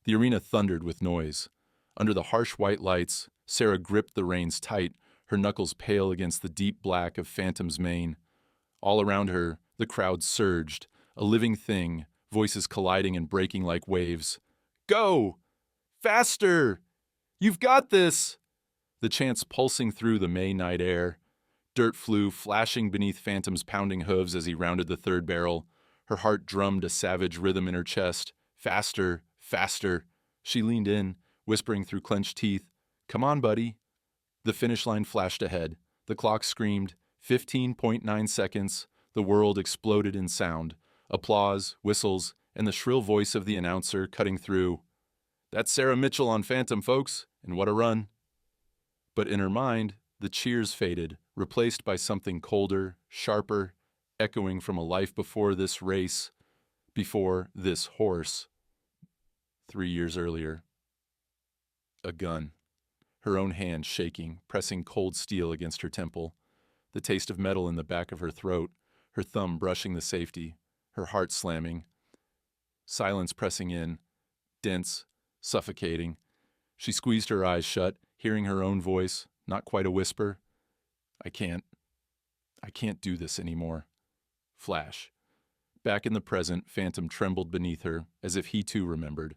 The arena thundered with noise. Under the harsh white lights, Sarah gripped the reins tight, her knuckles pale against the deep black of Phantom's mane. All around her, the crowd surged, a living thing, voices colliding and breaking like waves. Go! Faster! You've got this! The chants pulsing through the May night air. Dirt flew, flashing beneath Phantom's pounding hooves as he rounded the third barrel. Her heart drummed a savage rhythm in her chest. Faster, faster. She leaned in, whispering through clenched teeth, "Come on, buddy." The finish line flashed ahead. The clock screamed, 15.9 seconds. The world exploded in sound. Applause, whistles, and the shrill voice of the announcer cutting through. "That's Sarah Mitchell on Phantom, folks, and what a run." But in her mind, the cheers faded, replaced by something colder, sharper, echoing from a life before this race, before this horse. 3 years earlier. A gun. Her own hand shaking, pressing cold steel against her temple. The taste of metal in the back of her throat, her thumb brushing the safety, her heart slamming. Silence pressing in, dense, suffocating. She squeezed her eyes shut, hearing her own voice, not quite a whisper. I can't do this anymore." Flash. Back in the present, Phantom trembled beneath her, as if he too remembered.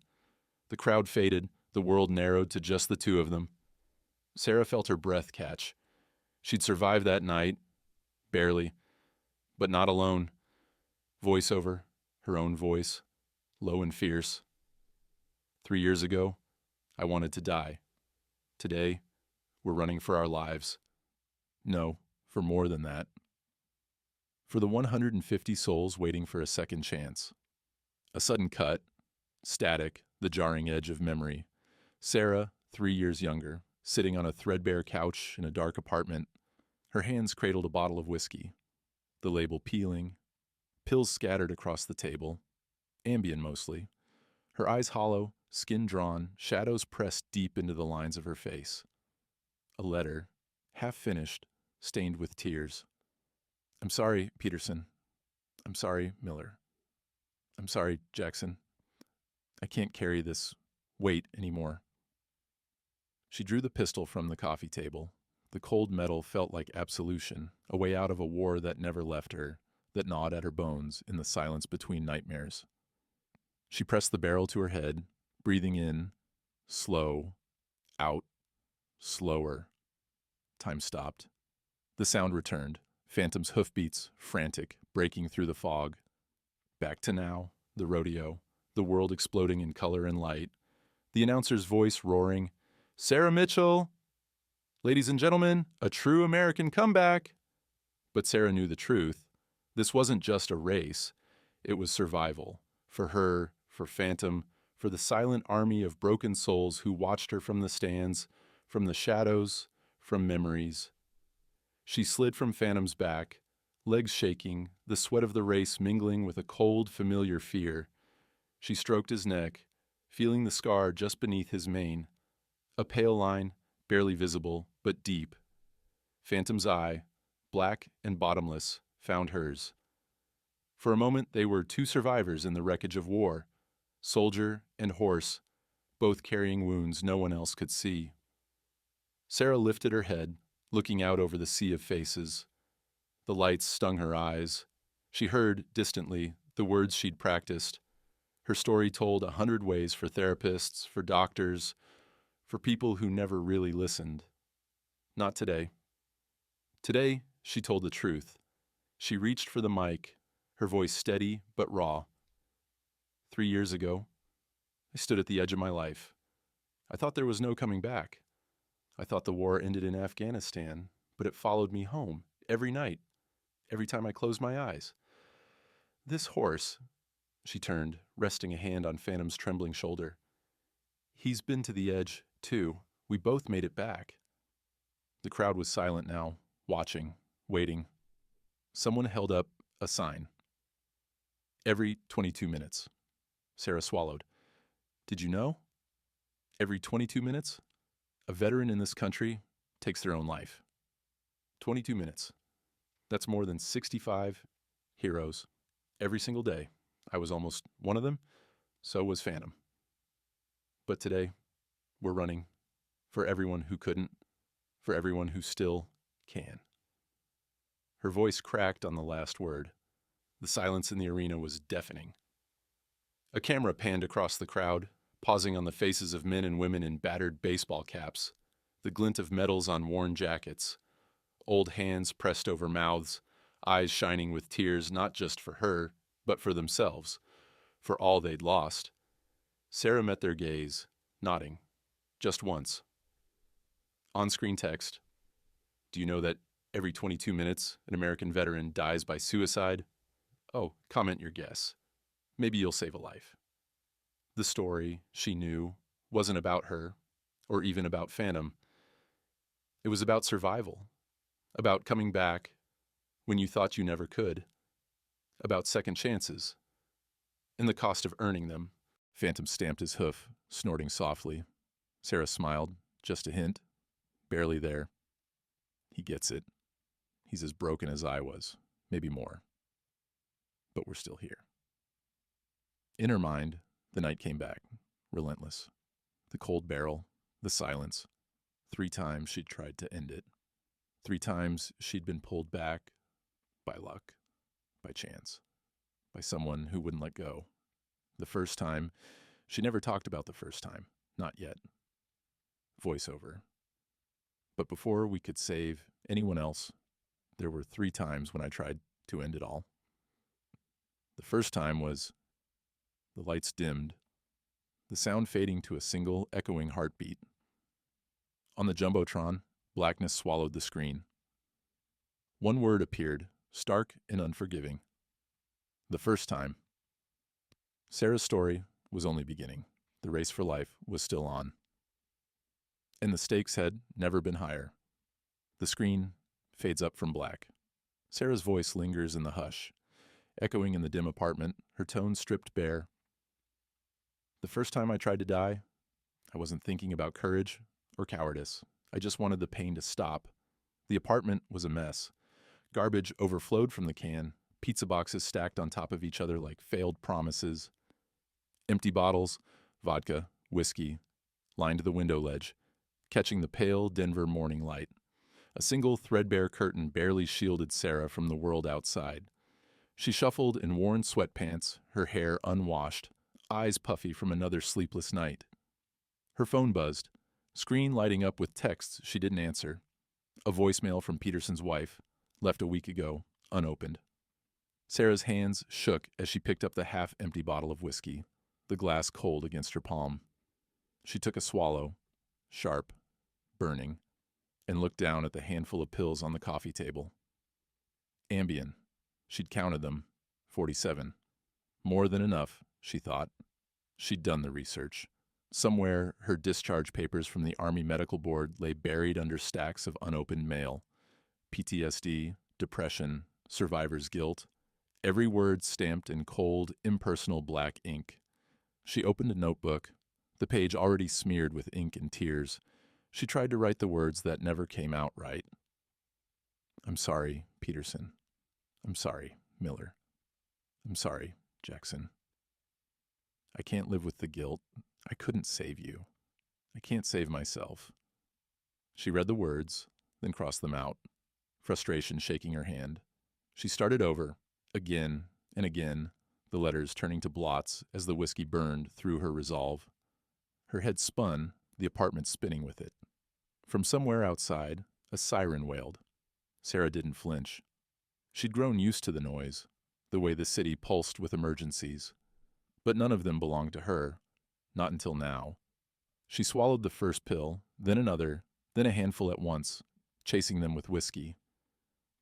The crowd faded, the world narrowed to just the two of them. Sarah felt her breath catch. She'd survived that night, barely, but not alone. Voiceover, her own voice, low and fierce. 3 years ago, I wanted to die. Today, we're running for our lives. No, for more than that. For the 150 souls waiting for a second chance. A sudden cut, static, the jarring edge of memory. Sarah, 3 years younger, sitting on a threadbare couch in a dark apartment. Her hands cradled a bottle of whiskey. The label peeling. Pills scattered across the table. Ambien mostly. Her eyes hollow, skin drawn, shadows pressed deep into the lines of her face. A letter, half finished, stained with tears. "I'm sorry, Peterson. I'm sorry, Miller. I'm sorry, Jackson. I can't carry this weight anymore." She drew the pistol from the coffee table. The cold metal felt like absolution, a way out of a war that never left her, that gnawed at her bones in the silence between nightmares. She pressed the barrel to her head, breathing in, slow, out, slower. Time stopped. The sound returned, Phantom's hoofbeats, frantic, breaking through the fog. Back to now, the rodeo, the world exploding in color and light. The announcer's voice roaring, "Sarah Mitchell! Ladies and gentlemen, a true American comeback!" But Sarah knew the truth. This wasn't just a race. It was survival. For her, for Phantom, for the silent army of broken souls who watched her from the stands, from the shadows, from memories. She slid from Phantom's back, legs shaking, the sweat of the race mingling with a cold, familiar fear. She stroked his neck, feeling the scar just beneath his mane. A pale line, barely visible, but deep. Phantom's eye, black and bottomless, found hers. For a moment they were two survivors in the wreckage of war, soldier and horse, both carrying wounds no one else could see. Sarah lifted her head, looking out over the sea of faces. The lights stung her eyes. She heard, distantly, the words she'd practiced. Her story told 100 ways for therapists, for doctors, for people who never really listened. Not today. Today, she told the truth. She reached for the mic, her voice steady but raw. 3 years ago, I stood at the edge of my life. I thought there was no coming back. I thought the war ended in Afghanistan, but it followed me home every night, every time I closed my eyes. This horse, she turned, resting a hand on Phantom's trembling shoulder. He's been to the edge, too. We both made it back. The crowd was silent now, watching, waiting. Someone held up a sign. Every 22 minutes. Sarah swallowed. Did you know? Every 22 minutes, a veteran in this country takes their own life. 22 minutes. That's more than 65 heroes. Every single day. I was almost one of them. So was Phantom. But today, we're running for everyone who couldn't, for everyone who still can. Her voice cracked on the last word. The silence in the arena was deafening. A camera panned across the crowd, pausing on the faces of men and women in battered baseball caps, the glint of medals on worn jackets, old hands pressed over mouths, eyes shining with tears not just for her, but for themselves, for all they'd lost. Sarah met their gaze, nodding, just once. On-screen text, "Do you know that every 22 minutes an American veteran dies by suicide? Oh, comment your guess. Maybe you'll save a life." The story, she knew, wasn't about her, or even about Phantom. It was about survival, about coming back when you thought you never could, about second chances, and the cost of earning them. Phantom stamped his hoof, snorting softly. Sarah smiled, just a hint, barely there. He gets it. He's as broken as I was, maybe more. But we're still here. In her mind, the night came back, relentless. The cold barrel, the silence. 3 times she'd tried to end it. 3 times she'd been pulled back by luck, by chance, by someone who wouldn't let go. The first time, she never talked about the first time, not yet. Voiceover. But before we could save anyone else, there were 3 times when I tried to end it all. The first time was the lights dimmed, the sound fading to a single echoing heartbeat. On the Jumbotron, blackness swallowed the screen. One word appeared, stark and unforgiving. The first time. Sarah's story was only beginning. The race for life was still on. And the stakes had never been higher. The screen fades up from black. Sarah's voice lingers in the hush, echoing in the dim apartment, her tone stripped bare. The first time I tried to die, I wasn't thinking about courage or cowardice. I just wanted the pain to stop. The apartment was a mess. Garbage overflowed from the can, pizza boxes stacked on top of each other like failed promises. Empty bottles, vodka, whiskey, lined the window ledge, catching the pale Denver morning light. A single threadbare curtain barely shielded Sarah from the world outside. She shuffled in worn sweatpants, her hair unwashed, eyes puffy from another sleepless night. Her phone buzzed, screen lighting up with texts she didn't answer. A voicemail from Peterson's wife, left a week ago, unopened. Sarah's hands shook as she picked up the half-empty bottle of whiskey, the glass cold against her palm. She took a swallow, sharp, burning, and looked down at the handful of pills on the coffee table. Ambien. She'd counted them, 47. More than enough, she thought. She'd done the research. Somewhere, her discharge papers from the Army Medical Board lay buried under stacks of unopened mail. PTSD, depression, survivor's guilt. Every word stamped in cold, impersonal black ink. She opened a notebook, the page already smeared with ink and tears. She tried to write the words that never came out right. I'm sorry, Peterson. I'm sorry, Miller. I'm sorry, Jackson. I can't live with the guilt. I couldn't save you. I can't save myself. She read the words, then crossed them out, frustration shaking her hand. She started over, again and again, the letters turning to blots as the whiskey burned through her resolve. Her head spun, the apartment spinning with it. From somewhere outside, a siren wailed. Sarah didn't flinch. She'd grown used to the noise, the way the city pulsed with emergencies. But none of them belonged to her, not until now. She swallowed the first pill, then another, then a handful at once, chasing them with whiskey.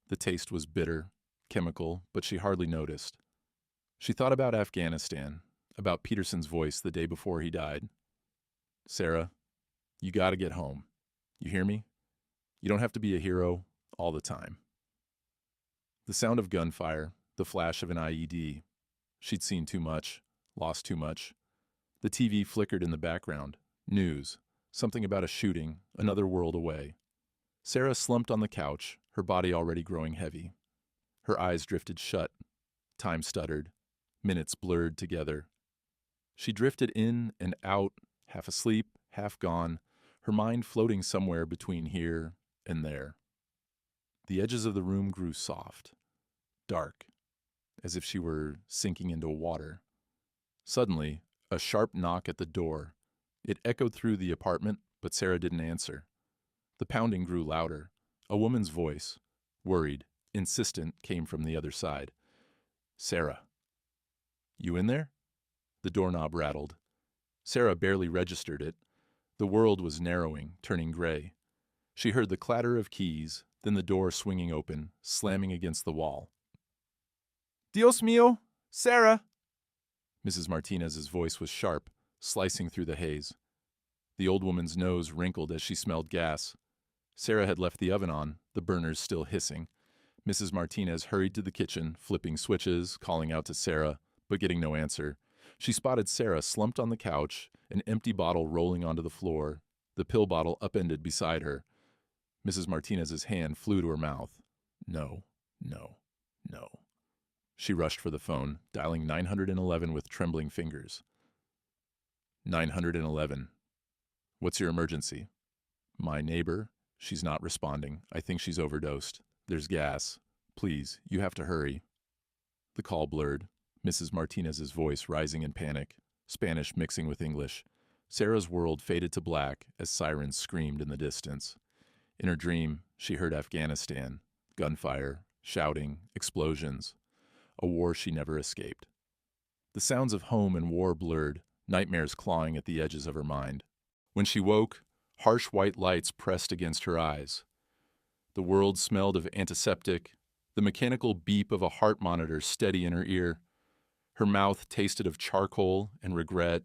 The taste was bitter, chemical, but she hardly noticed. She thought about Afghanistan, about Peterson's voice the day before he died. Sarah, you gotta get home. You hear me? You don't have to be a hero all the time. The sound of gunfire, the flash of an IED. She'd seen too much, lost too much. The TV flickered in the background. News. Something about a shooting, another world away. Sarah slumped on the couch, her body already growing heavy. Her eyes drifted shut. Time stuttered. Minutes blurred together. She drifted in and out, half asleep, half gone, her mind floating somewhere between here and there. The edges of the room grew soft, dark, as if she were sinking into water. Suddenly, a sharp knock at the door. It echoed through the apartment, but Sarah didn't answer. The pounding grew louder. A woman's voice, worried, insistent, came from the other side. "Sarah, you in there?" The doorknob rattled. Sarah barely registered it. The world was narrowing, turning gray. She heard the clatter of keys, then the door swinging open, slamming against the wall. "Dios mío! Sarah!" Mrs. Martinez's voice was sharp, slicing through the haze. The old woman's nose wrinkled as she smelled gas. Sarah had left the oven on, the burners still hissing. Mrs. Martinez hurried to the kitchen, flipping switches, calling out to Sarah, but getting no answer. She spotted Sarah slumped on the couch, an empty bottle rolling onto the floor, the pill bottle upended beside her. Mrs. Martinez's hand flew to her mouth. No, no, no. She rushed for the phone, dialing 911 with trembling fingers. 911. "What's your emergency?" "My neighbor. She's not responding. I think she's overdosed. There's gas. Please, you have to hurry." The call blurred, Mrs. Martinez's voice rising in panic, Spanish mixing with English. Sarah's world faded to black as sirens screamed in the distance. In her dream, she heard Afghanistan, gunfire, shouting, explosions, a war she never escaped. The sounds of home and war blurred, nightmares clawing at the edges of her mind. When she woke, harsh white lights pressed against her eyes. The world smelled of antiseptic, the mechanical beep of a heart monitor steady in her ear. Her mouth tasted of charcoal and regret.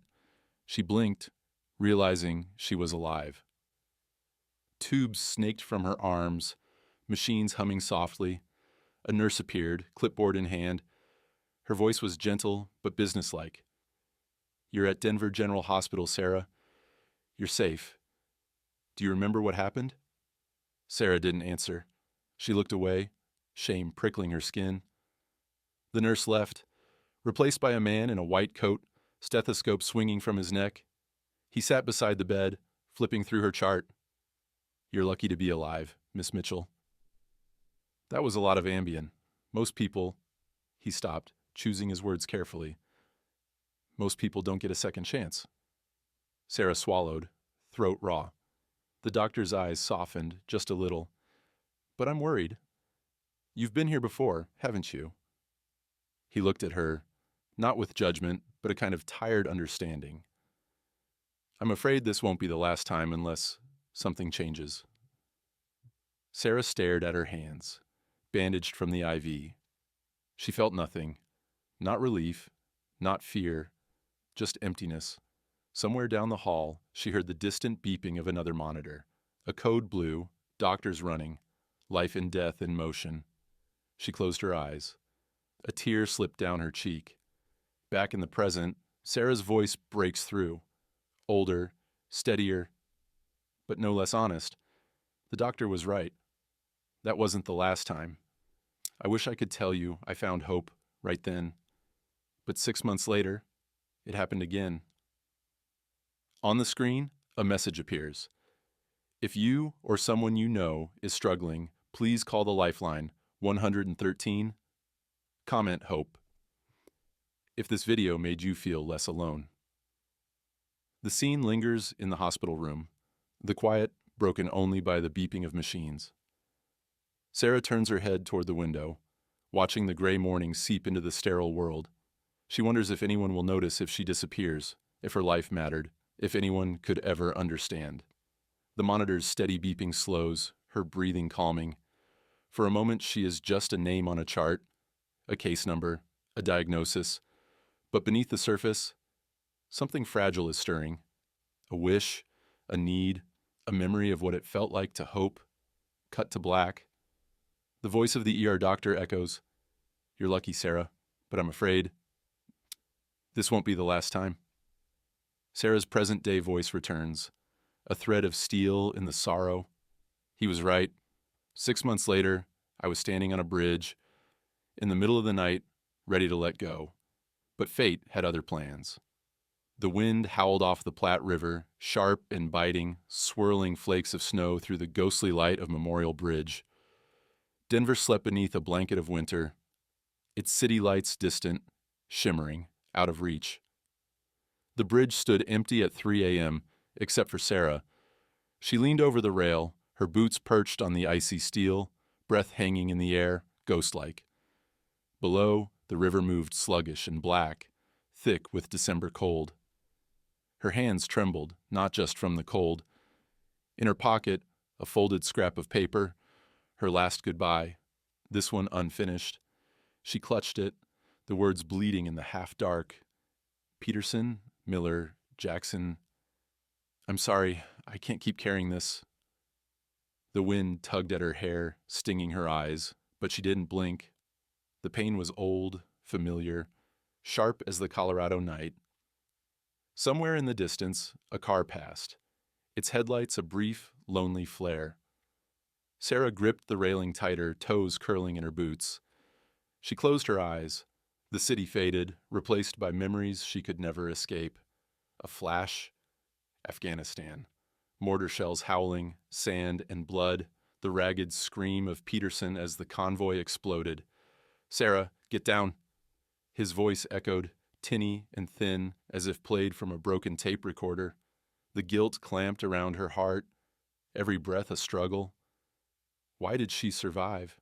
She blinked, realizing she was alive. Tubes snaked from her arms, machines humming softly. A nurse appeared, clipboard in hand. Her voice was gentle but businesslike. "You're at Denver General Hospital, Sarah. You're safe. Do you remember what happened?" Sarah didn't answer. She looked away, shame prickling her skin. The nurse left, replaced by a man in a white coat, stethoscope swinging from his neck. He sat beside the bed, flipping through her chart. "You're lucky to be alive, Miss Mitchell." That was a lot of Ambien. Most people... He stopped, choosing his words carefully. "Most people don't get a second chance." Sarah swallowed, throat raw. The doctor's eyes softened just a little. "But I'm worried. You've been here before, haven't you?" He looked at her, not with judgment, but a kind of tired understanding. "I'm afraid this won't be the last time unless something changes." Sarah stared at her hands, bandaged from the IV. She felt nothing. Not relief, not fear, just emptiness. Somewhere down the hall, she heard the distant beeping of another monitor. A code blew, doctors running, life and death in motion. She closed her eyes. A tear slipped down her cheek. Back in the present, Sarah's voice breaks through. Older, steadier, but no less honest. The doctor was right. That wasn't the last time. I wish I could tell you I found hope right then. But 6 months later, it happened again. On the screen, a message appears. If you or someone you know is struggling, please call the lifeline 113. Comment hope. If this video made you feel less alone. The scene lingers in the hospital room, the quiet broken only by the beeping of machines. Sarah turns her head toward the window, watching the gray morning seep into the sterile world. She wonders if anyone will notice if she disappears, if her life mattered, if anyone could ever understand. The monitor's steady beeping slows, her breathing calming. For a moment, she is just a name on a chart, a case number, a diagnosis. But beneath the surface, something fragile is stirring. A wish, a need, a memory of what it felt like to hope. Cut to black. The voice of the ER doctor echoes, "You're lucky, Sarah, but I'm afraid this won't be the last time." Sarah's present-day voice returns, a thread of steel in the sorrow. He was right. 6 months later, I was standing on a bridge, in the middle of the night, ready to let go. But fate had other plans. The wind howled off the Platte River, sharp and biting, swirling flakes of snow through the ghostly light of Memorial Bridge. Denver slept beneath a blanket of winter, its city lights distant, shimmering, out of reach. The bridge stood empty at 3 a.m., except for Sarah. She leaned over the rail, her boots perched on the icy steel, breath hanging in the air, ghost-like. Below, the river moved sluggish and black, thick with December cold. Her hands trembled, not just from the cold. In her pocket, a folded scrap of paper, her last goodbye, this one unfinished. She clutched it, the words bleeding in the half-dark. Peterson, Miller, Jackson. I'm sorry, I can't keep carrying this. The wind tugged at her hair, stinging her eyes, but she didn't blink. The pain was old, familiar, sharp as the Colorado night. Somewhere in the distance, a car passed, its headlights a brief, lonely flare. Sarah gripped the railing tighter, toes curling in her boots. She closed her eyes. The city faded, replaced by memories she could never escape. A flash, Afghanistan. Mortar shells howling, sand and blood, the ragged scream of Peterson as the convoy exploded. Sarah, get down. His voice echoed, tinny and thin, as if played from a broken tape recorder. The guilt clamped around her heart, every breath a struggle. Why did she survive?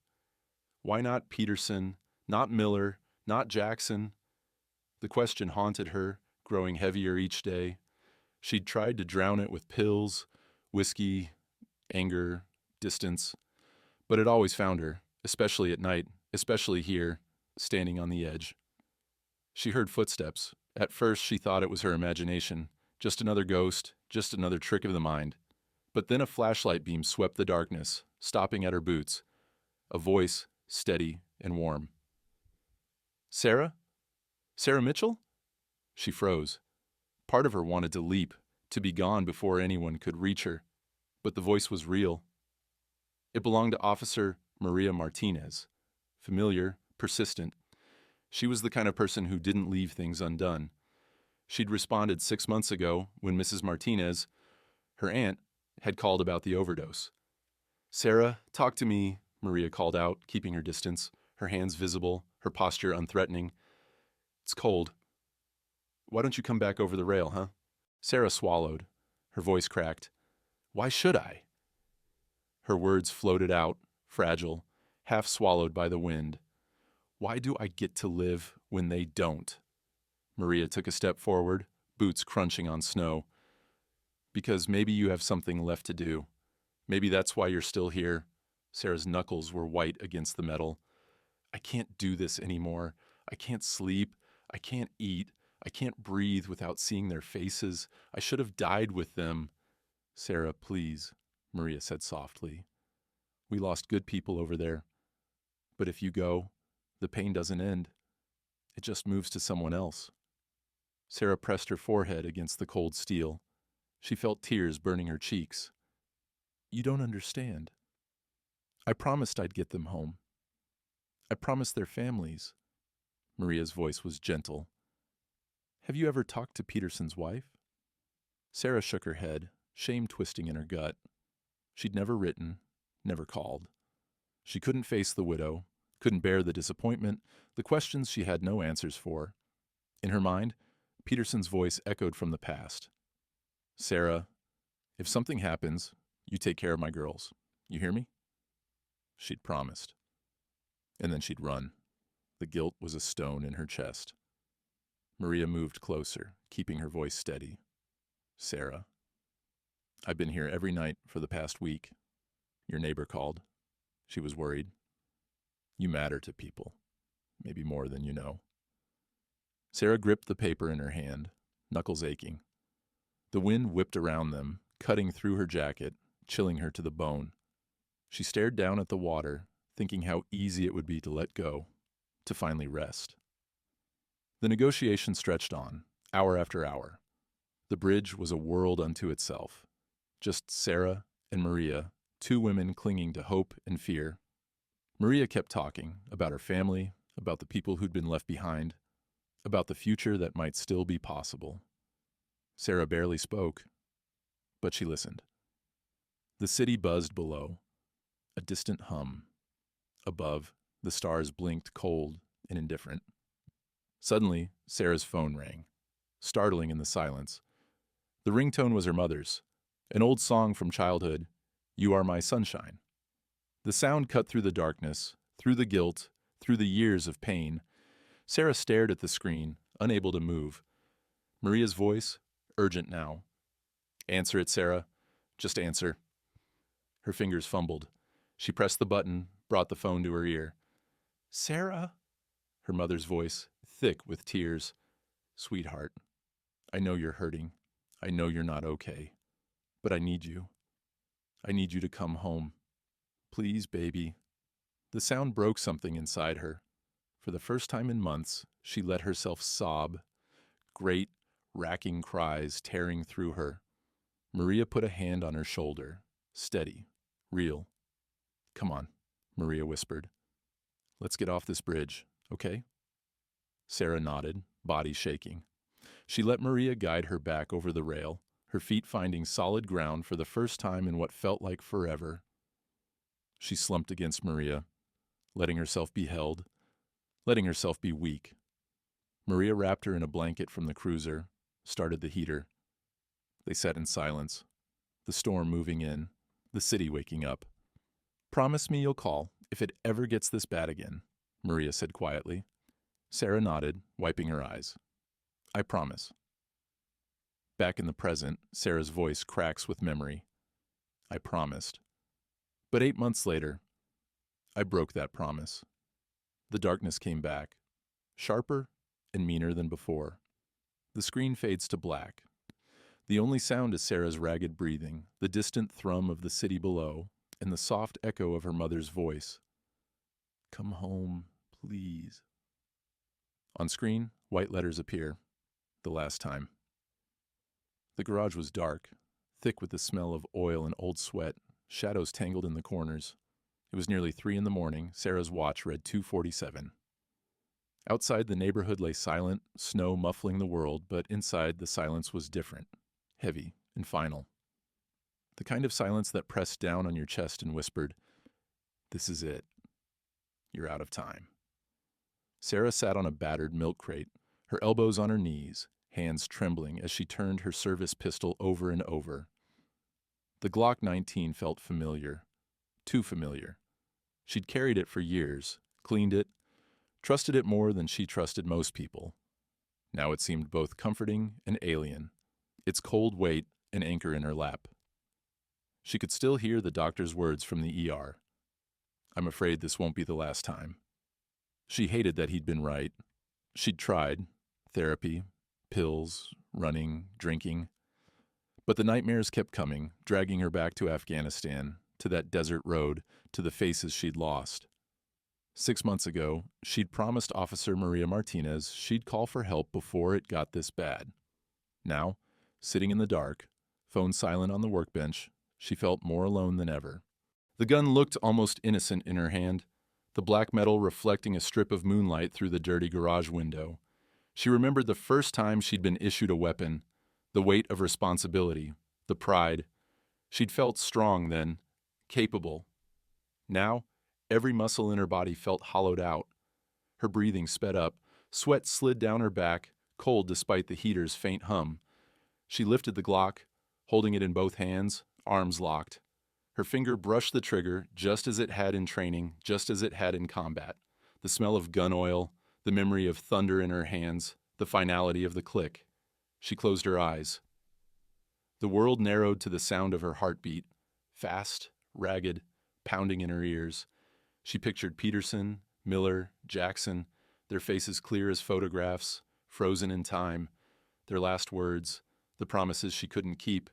Why not Peterson, not Miller, not Jackson? The question haunted her, growing heavier each day. She'd tried to drown it with pills, whiskey, anger, distance, but it always found her, especially at night, especially here, standing on the edge. She heard footsteps. At first she thought it was her imagination, just another ghost, just another trick of the mind. But then a flashlight beam swept the darkness, stopping at her boots. A voice, steady and warm. Sarah? Sarah Mitchell? She froze. Part of her wanted to leap, to be gone before anyone could reach her. But the voice was real. It belonged to Officer Maria Martinez. Familiar, persistent. She was the kind of person who didn't leave things undone. She'd responded 6 months ago when Mrs. Martinez, her aunt, had called about the overdose. Sarah, talk to me, Maria called out, keeping her distance, her hands visible, her posture unthreatening. It's cold. Why don't you come back over the rail, huh? Sarah swallowed. Her voice cracked. Why should I? Her words floated out, fragile, half swallowed by the wind. Why do I get to live when they don't? Maria took a step forward, boots crunching on snow. Because maybe you have something left to do. Maybe that's why you're still here. Sarah's knuckles were white against the metal. I can't do this anymore. I can't sleep. I can't eat. I can't breathe without seeing their faces. I should have died with them. Sarah, please, Maria said softly. We lost good people over there. But if you go, the pain doesn't end. It just moves to someone else. Sarah pressed her forehead against the cold steel. She felt tears burning her cheeks. You don't understand. I promised I'd get them home. I promised their families. Maria's voice was gentle. Have you ever talked to Peterson's wife? Sarah shook her head, shame twisting in her gut. She'd never written, never called. She couldn't face the widow, couldn't bear the disappointment, the questions she had no answers for. In her mind, Peterson's voice echoed from the past. Sarah, if something happens, you take care of my girls. You hear me? She'd promised. And then she'd run. The guilt was a stone in her chest. Maria moved closer, keeping her voice steady. Sarah, I've been here every night for the past week. Your neighbor called. She was worried. You matter to people, maybe more than you know. Sarah gripped the paper in her hand, knuckles aching. The wind whipped around them, cutting through her jacket, chilling her to the bone. She stared down at the water, thinking how easy it would be to let go, to finally rest. The negotiation stretched on, hour after hour. The bridge was a world unto itself. Just Sarah and Maria, two women clinging to hope and fear. Maria kept talking about her family, about the people who'd been left behind, about the future that might still be possible. Sarah barely spoke, but she listened. The city buzzed below, a distant hum. Above, the stars blinked cold and indifferent. Suddenly, Sarah's phone rang, startling in the silence. The ringtone was her mother's, an old song from childhood, "You Are My Sunshine." The sound cut through the darkness, through the guilt, through the years of pain. Sarah stared at the screen, unable to move. Maria's voice, urgent now. "Answer it, Sarah. Just answer." Her fingers fumbled. She pressed the button, brought the phone to her ear. "Sarah?" Her mother's voice, thick with tears. "Sweetheart, I know you're hurting. I know you're not okay. But I need you. I need you to come home. Please, baby." The sound broke something inside her. For the first time in months, she let herself sob, great, racking cries tearing through her. Maria put a hand on her shoulder, steady, real. "Come on," Maria whispered. "Let's get off this bridge, okay?" Sarah nodded, body shaking. She let Maria guide her back over the rail, her feet finding solid ground for the first time in what felt like forever. She slumped against Maria, letting herself be held, letting herself be weak. Maria wrapped her in a blanket from the cruiser, started the heater. They sat in silence, the storm moving in, the city waking up. "Promise me you'll call if it ever gets this bad again," Maria said quietly. Sarah nodded, wiping her eyes. "I promise." Back in the present, Sarah's voice cracks with memory. "I promised." But 8 months later, I broke that promise. The darkness came back, sharper and meaner than before. The screen fades to black. The only sound is Sarah's ragged breathing, the distant thrum of the city below, and the soft echo of her mother's voice. "Come home, please." On screen, white letters appear. The last time. The garage was dark, thick with the smell of oil and old sweat, shadows tangled in the corners. It was nearly 3 a.m. Sarah's watch read 2:47. Outside, the neighborhood lay silent, snow muffling the world, but inside the silence was different, heavy and final. The kind of silence that pressed down on your chest and whispered, "This is it. You're out of time." Sarah sat on a battered milk crate, her elbows on her knees, hands trembling as she turned her service pistol over and over. The Glock 19 felt familiar, too familiar. She'd carried it for years, cleaned it, trusted it more than she trusted most people. Now it seemed both comforting and alien, its cold weight an anchor in her lap. She could still hear the doctor's words from the ER. "I'm afraid this won't be the last time." She hated that he'd been right. She'd tried therapy, pills, running, drinking. But the nightmares kept coming, dragging her back to Afghanistan, to that desert road, to the faces she'd lost. 6 months ago, she'd promised Officer Maria Martinez she'd call for help before it got this bad. Now, sitting in the dark, phone silent on the workbench, she felt more alone than ever. The gun looked almost innocent in her hand, the black metal reflecting a strip of moonlight through the dirty garage window. She remembered the first time she'd been issued a weapon, the weight of responsibility, the pride. She'd felt strong then, capable. Now, every muscle in her body felt hollowed out. Her breathing sped up, sweat slid down her back, cold despite the heater's faint hum. She lifted the Glock, holding it in both hands, arms locked. Her finger brushed the trigger just as it had in training, just as it had in combat. The smell of gun oil, the memory of thunder in her hands, the finality of the click. She closed her eyes. The world narrowed to the sound of her heartbeat, fast, ragged, pounding in her ears. She pictured Peterson, Miller, Jackson, their faces clear as photographs, frozen in time, their last words, the promises she couldn't keep.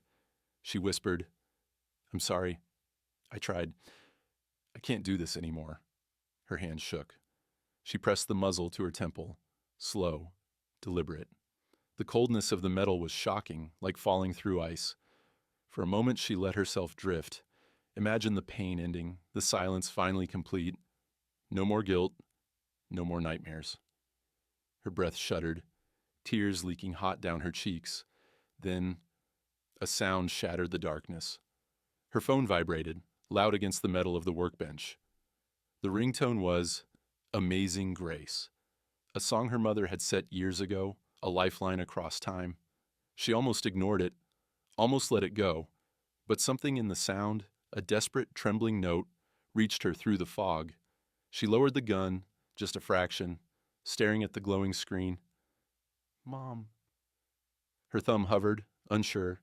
She whispered, "I'm sorry. I tried. I can't do this anymore." Her hands shook. She pressed the muzzle to her temple, slow, deliberate. The coldness of the metal was shocking, like falling through ice. For a moment she let herself drift. Imagine the pain ending, the silence finally complete. No more guilt, no more nightmares. Her breath shuddered, tears leaking hot down her cheeks. Then a sound shattered the darkness. Her phone vibrated, loud against the metal of the workbench. The ringtone was Amazing Grace, a song her mother had set years ago, a lifeline across time. She almost ignored it, almost let it go, but something in the sound, a desperate, trembling note, reached her through the fog. She lowered the gun, just a fraction, staring at the glowing screen. Mom. Her thumb hovered, unsure,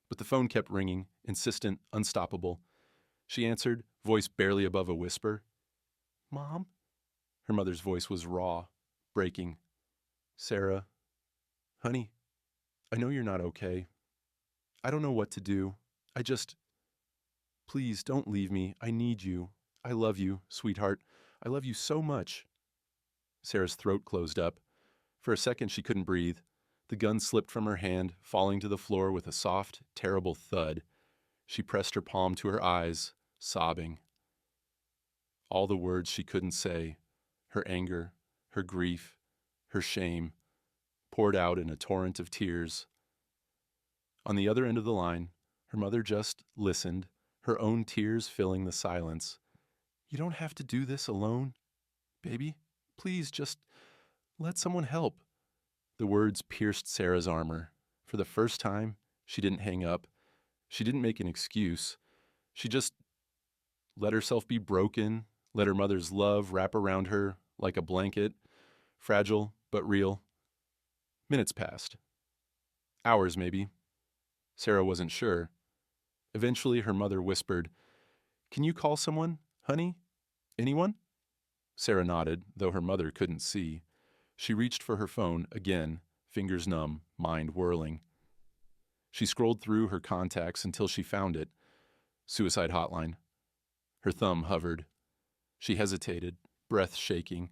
but the phone kept ringing, insistent, unstoppable. She answered, voice barely above a whisper. Mom? Her mother's voice was raw, breaking. Sarah, honey, I know you're not okay. I don't know what to do. Please don't leave me. I need you. I love you, sweetheart. I love you so much. Sarah's throat closed up. For a second, she couldn't breathe. The gun slipped from her hand, falling to the floor with a soft, terrible thud. She pressed her palm to her eyes, sobbing. All the words she couldn't say, her anger, her grief, her shame, poured out in a torrent of tears. On the other end of the line, her mother just listened, her own tears filling the silence. You don't have to do this alone, baby. Please just let someone help. The words pierced Sarah's armor. For the first time, she didn't hang up. She didn't make an excuse. She just let herself be broken, let her mother's love wrap around her like a blanket, fragile but real. Minutes passed. Hours, maybe. Sarah wasn't sure. Eventually, her mother whispered, Can you call someone, honey? Anyone? Sarah nodded, though her mother couldn't see. She reached for her phone again, fingers numb, mind whirling. She scrolled through her contacts until she found it. Suicide hotline. Her thumb hovered. She hesitated, breath shaking.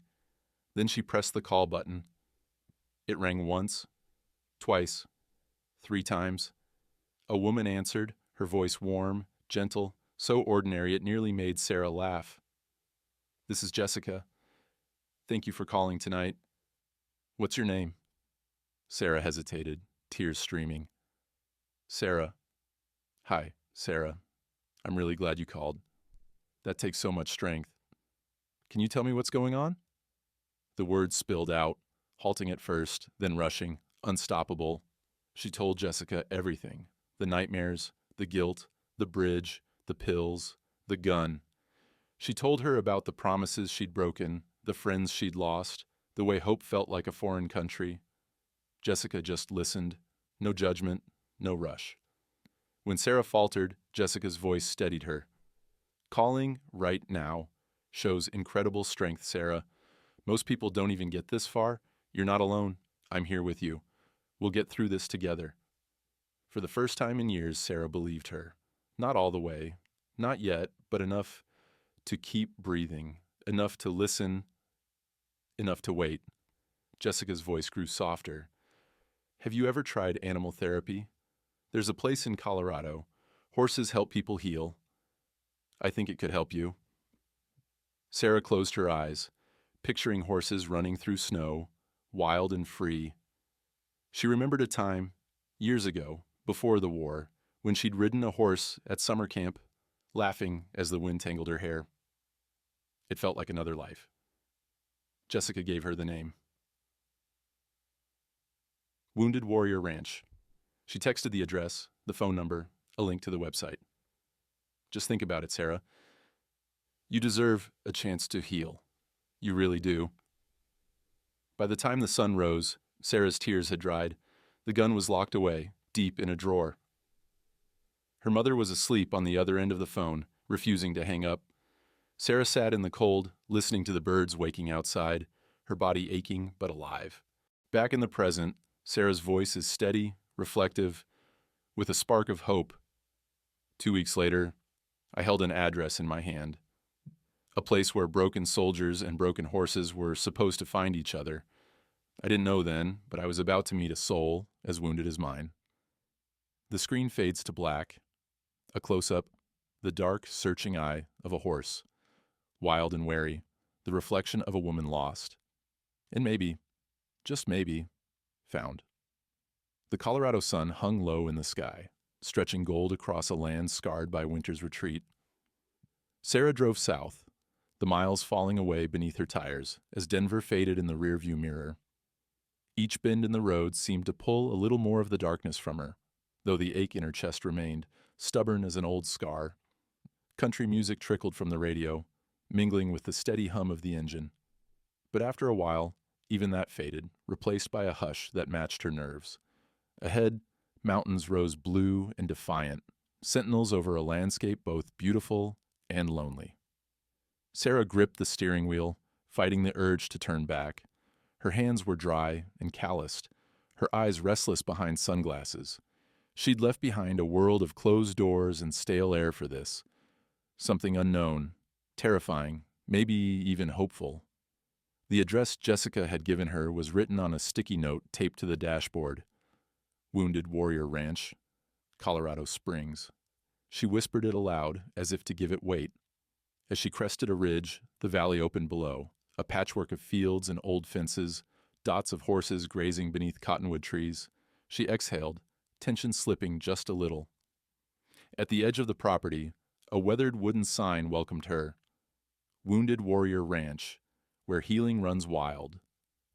Then she pressed the call button. It rang once, twice, 3 times. A woman answered, her voice warm, gentle, so ordinary it nearly made Sarah laugh. This is Jessica. Thank you for calling tonight. What's your name? Sarah hesitated, tears streaming. Sarah. Hi, Sarah. I'm really glad you called. That takes so much strength. Can you tell me what's going on? The words spilled out, halting at first, then rushing, unstoppable. She told Jessica everything. The nightmares, the guilt, the bridge, the pills, the gun. She told her about the promises she'd broken, the friends she'd lost, the way hope felt like a foreign country. Jessica just listened. No judgment, no rush. When Sarah faltered, Jessica's voice steadied her. Calling right now shows incredible strength, Sarah. Most people don't even get this far. You're not alone. I'm here with you. We'll get through this together. For the first time in years, Sarah believed her. Not all the way, not yet, but enough to keep breathing, enough to listen, enough to wait. Jessica's voice grew softer. Have you ever tried animal therapy? There's a place in Colorado. Horses help people heal. I think it could help you. Sarah closed her eyes, picturing horses running through snow, wild and free. She remembered a time, years ago, before the war, when she'd ridden a horse at summer camp, laughing as the wind tangled her hair. It felt like another life. Jessica gave her the name. Wounded Warrior Ranch. She texted the address, the phone number, a link to the website. Just think about it, Sarah. You deserve a chance to heal. You really do. By the time the sun rose, Sarah's tears had dried. The gun was locked away, deep in a drawer. Her mother was asleep on the other end of the phone, refusing to hang up. Sarah sat in the cold, listening to the birds waking outside, her body aching but alive. Back in the present, Sarah's voice is steady, reflective, with a spark of hope. 2 weeks later, I held an address in my hand. A place where broken soldiers and broken horses were supposed to find each other. I didn't know then, but I was about to meet a soul as wounded as mine. The screen fades to black. A close-up, the dark, searching eye of a horse, wild and wary, the reflection of a woman lost. And maybe, just maybe, found. The Colorado sun hung low in the sky, stretching gold across a land scarred by winter's retreat. Sarah drove south, the miles falling away beneath her tires as Denver faded in the rearview mirror. Each bend in the road seemed to pull a little more of the darkness from her, though the ache in her chest remained, stubborn as an old scar. Country music trickled from the radio, mingling with the steady hum of the engine. But after a while, even that faded, replaced by a hush that matched her nerves. Ahead, mountains rose blue and defiant, sentinels over a landscape both beautiful and lonely. Sarah gripped the steering wheel, fighting the urge to turn back. Her hands were dry and calloused, her eyes restless behind sunglasses. She'd left behind a world of closed doors and stale air for this. Something unknown, terrifying, maybe even hopeful. The address Jessica had given her was written on a sticky note taped to the dashboard. Wounded Warrior Ranch, Colorado Springs. She whispered it aloud, as if to give it weight. As she crested a ridge, the valley opened below, a patchwork of fields and old fences, dots of horses grazing beneath cottonwood trees. She exhaled, tension slipping just a little. At the edge of the property, a weathered wooden sign welcomed her. Wounded Warrior Ranch, where healing runs wild.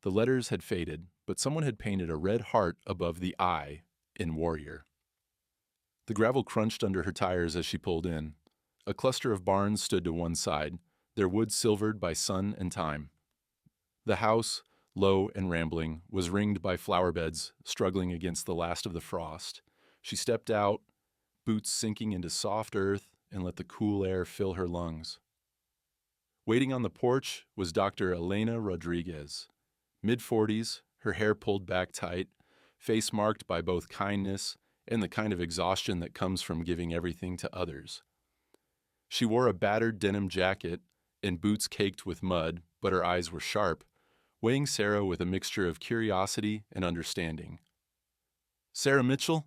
The letters had faded, but someone had painted a red heart above the I in Warrior. The gravel crunched under her tires as she pulled in. A cluster of barns stood to one side, their wood silvered by sun and time. The house, low and rambling, was ringed by flower beds struggling against the last of the frost. She stepped out, boots sinking into soft earth, and let the cool air fill her lungs. Waiting on the porch was Dr. Elena Rodriguez. Mid-40s, her hair pulled back tight, face marked by both kindness and the kind of exhaustion that comes from giving everything to others. She wore a battered denim jacket and boots caked with mud, but her eyes were sharp, weighing Sarah with a mixture of curiosity and understanding. "Sarah Mitchell?"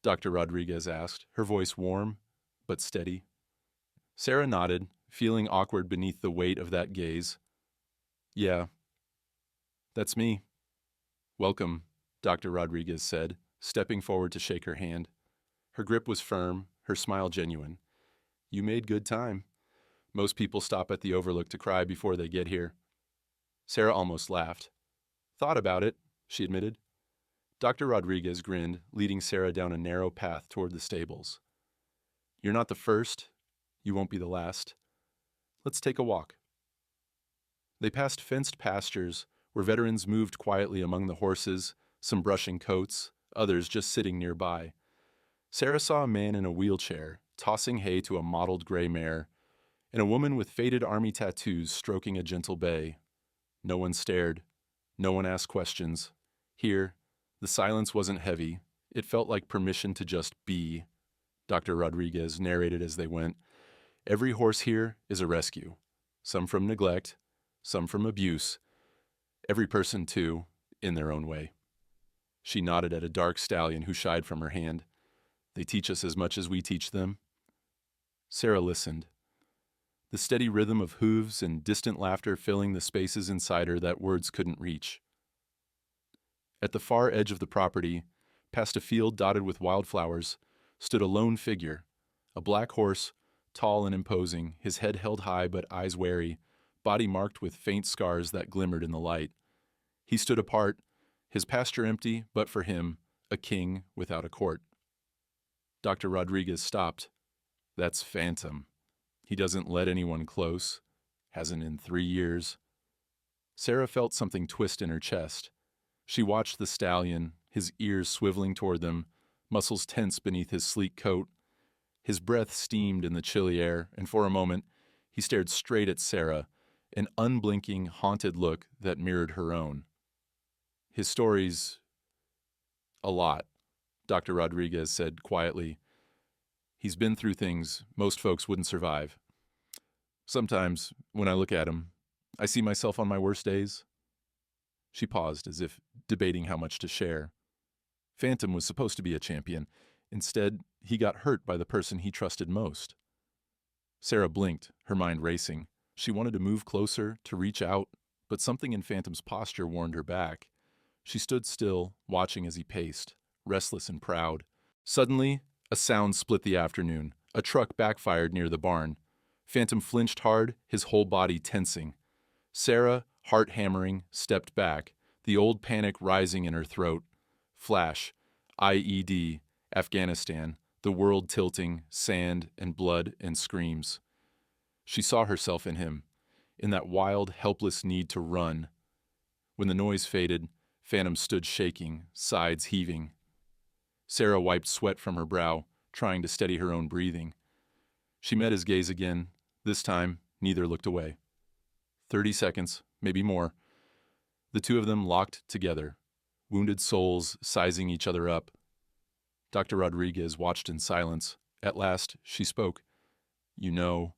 Dr. Rodriguez asked, her voice warm but steady. Sarah nodded, feeling awkward beneath the weight of that gaze. "Yeah, that's me." "Welcome," Dr. Rodriguez said, stepping forward to shake her hand. Her grip was firm, her smile genuine. "You made good time. Most people stop at the Overlook to cry before they get here." Sarah almost laughed. "Thought about it," she admitted. Dr. Rodriguez grinned, leading Sarah down a narrow path toward the stables. "You're not the first. You won't be the last. Let's take a walk." They passed fenced pastures where veterans moved quietly among the horses, some brushing coats, others just sitting nearby. Sarah saw a man in a wheelchair, tossing hay to a mottled gray mare, and a woman with faded army tattoos stroking a gentle bay. No one stared. No one asked questions. Here, the silence wasn't heavy. It felt like permission to just be. Dr. Rodriguez narrated as they went. "Every horse here is a rescue. Some from neglect, some from abuse. Every person, too, in their own way." She nodded at a dark stallion who shied from her hand. "They teach us as much as we teach them." Sarah listened. The steady rhythm of hooves and distant laughter filling the spaces inside her that words couldn't reach. At the far edge of the property, past a field dotted with wildflowers, stood a lone figure, a black horse, tall and imposing, his head held high but eyes wary, body marked with faint scars that glimmered in the light. He stood apart, his pasture empty, but for him, a king without a court. Dr. Rodriguez stopped. "That's Phantom. He doesn't let anyone close. Hasn't in 3 years." Sarah felt something twist in her chest. She watched the stallion, his ears swiveling toward them, muscles tense beneath his sleek coat. His breath steamed in the chilly air, and for a moment, he stared straight at Sarah, an unblinking, haunted look that mirrored her own. "His story's a lot," Dr. Rodriguez said quietly. "He's been through things most folks wouldn't survive. Sometimes, when I look at him, I see myself on my worst days." She paused, as if debating how much to share. Phantom was supposed to be a champion. Instead, he got hurt by the person he trusted most. Sarah blinked, her mind racing. She wanted to move closer, to reach out, but something in Phantom's posture warned her back. She stood still, watching as he paced, restless and proud. Suddenly, a sound split the afternoon. A truck backfired near the barn. Phantom flinched hard, his whole body tensing. Sarah, heart hammering, stepped back, the old panic rising in her throat. Flash, IED, Afghanistan, the world tilting, sand and blood and screams. She saw herself in him, in that wild, helpless need to run. When the noise faded, Phantom stood shaking, sides heaving. Sarah wiped sweat from her brow, trying to steady her own breathing. She met his gaze again. This time, neither looked away. 30 seconds, maybe more. The two of them locked together, wounded souls sizing each other up. Dr. Rodriguez watched in silence. At last, she spoke. You know,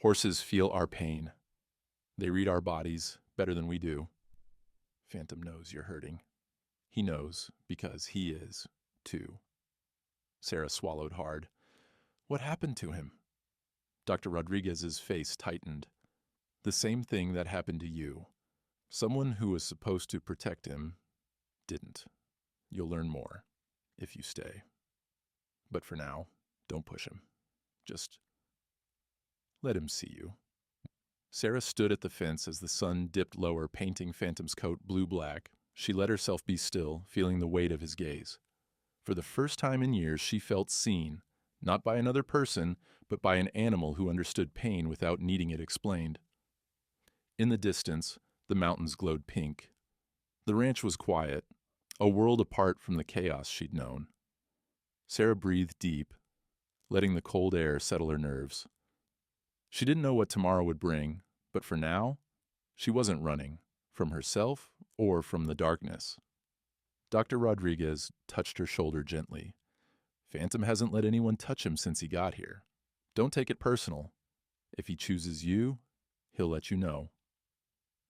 horses feel our pain. They read our bodies better than we do. Phantom knows you're hurting. He knows because he is, too. Sarah swallowed hard. What happened to him? Dr. Rodriguez's face tightened. The same thing that happened to you. Someone who was supposed to protect him didn't. You'll learn more if you stay. But for now, don't push him. Just let him see you. Sarah stood at the fence as the sun dipped lower, painting Phantom's coat blue-black. She let herself be still, feeling the weight of his gaze. For the first time in years, she felt seen, not by another person, but by an animal who understood pain without needing it explained. In the distance, the mountains glowed pink. The ranch was quiet, a world apart from the chaos she'd known. Sarah breathed deep, letting the cold air settle her nerves. She didn't know what tomorrow would bring, but for now, she wasn't running, from herself or from the darkness. Dr. Rodriguez touched her shoulder gently. Phantom hasn't let anyone touch him since he got here. Don't take it personal. If he chooses you, he'll let you know.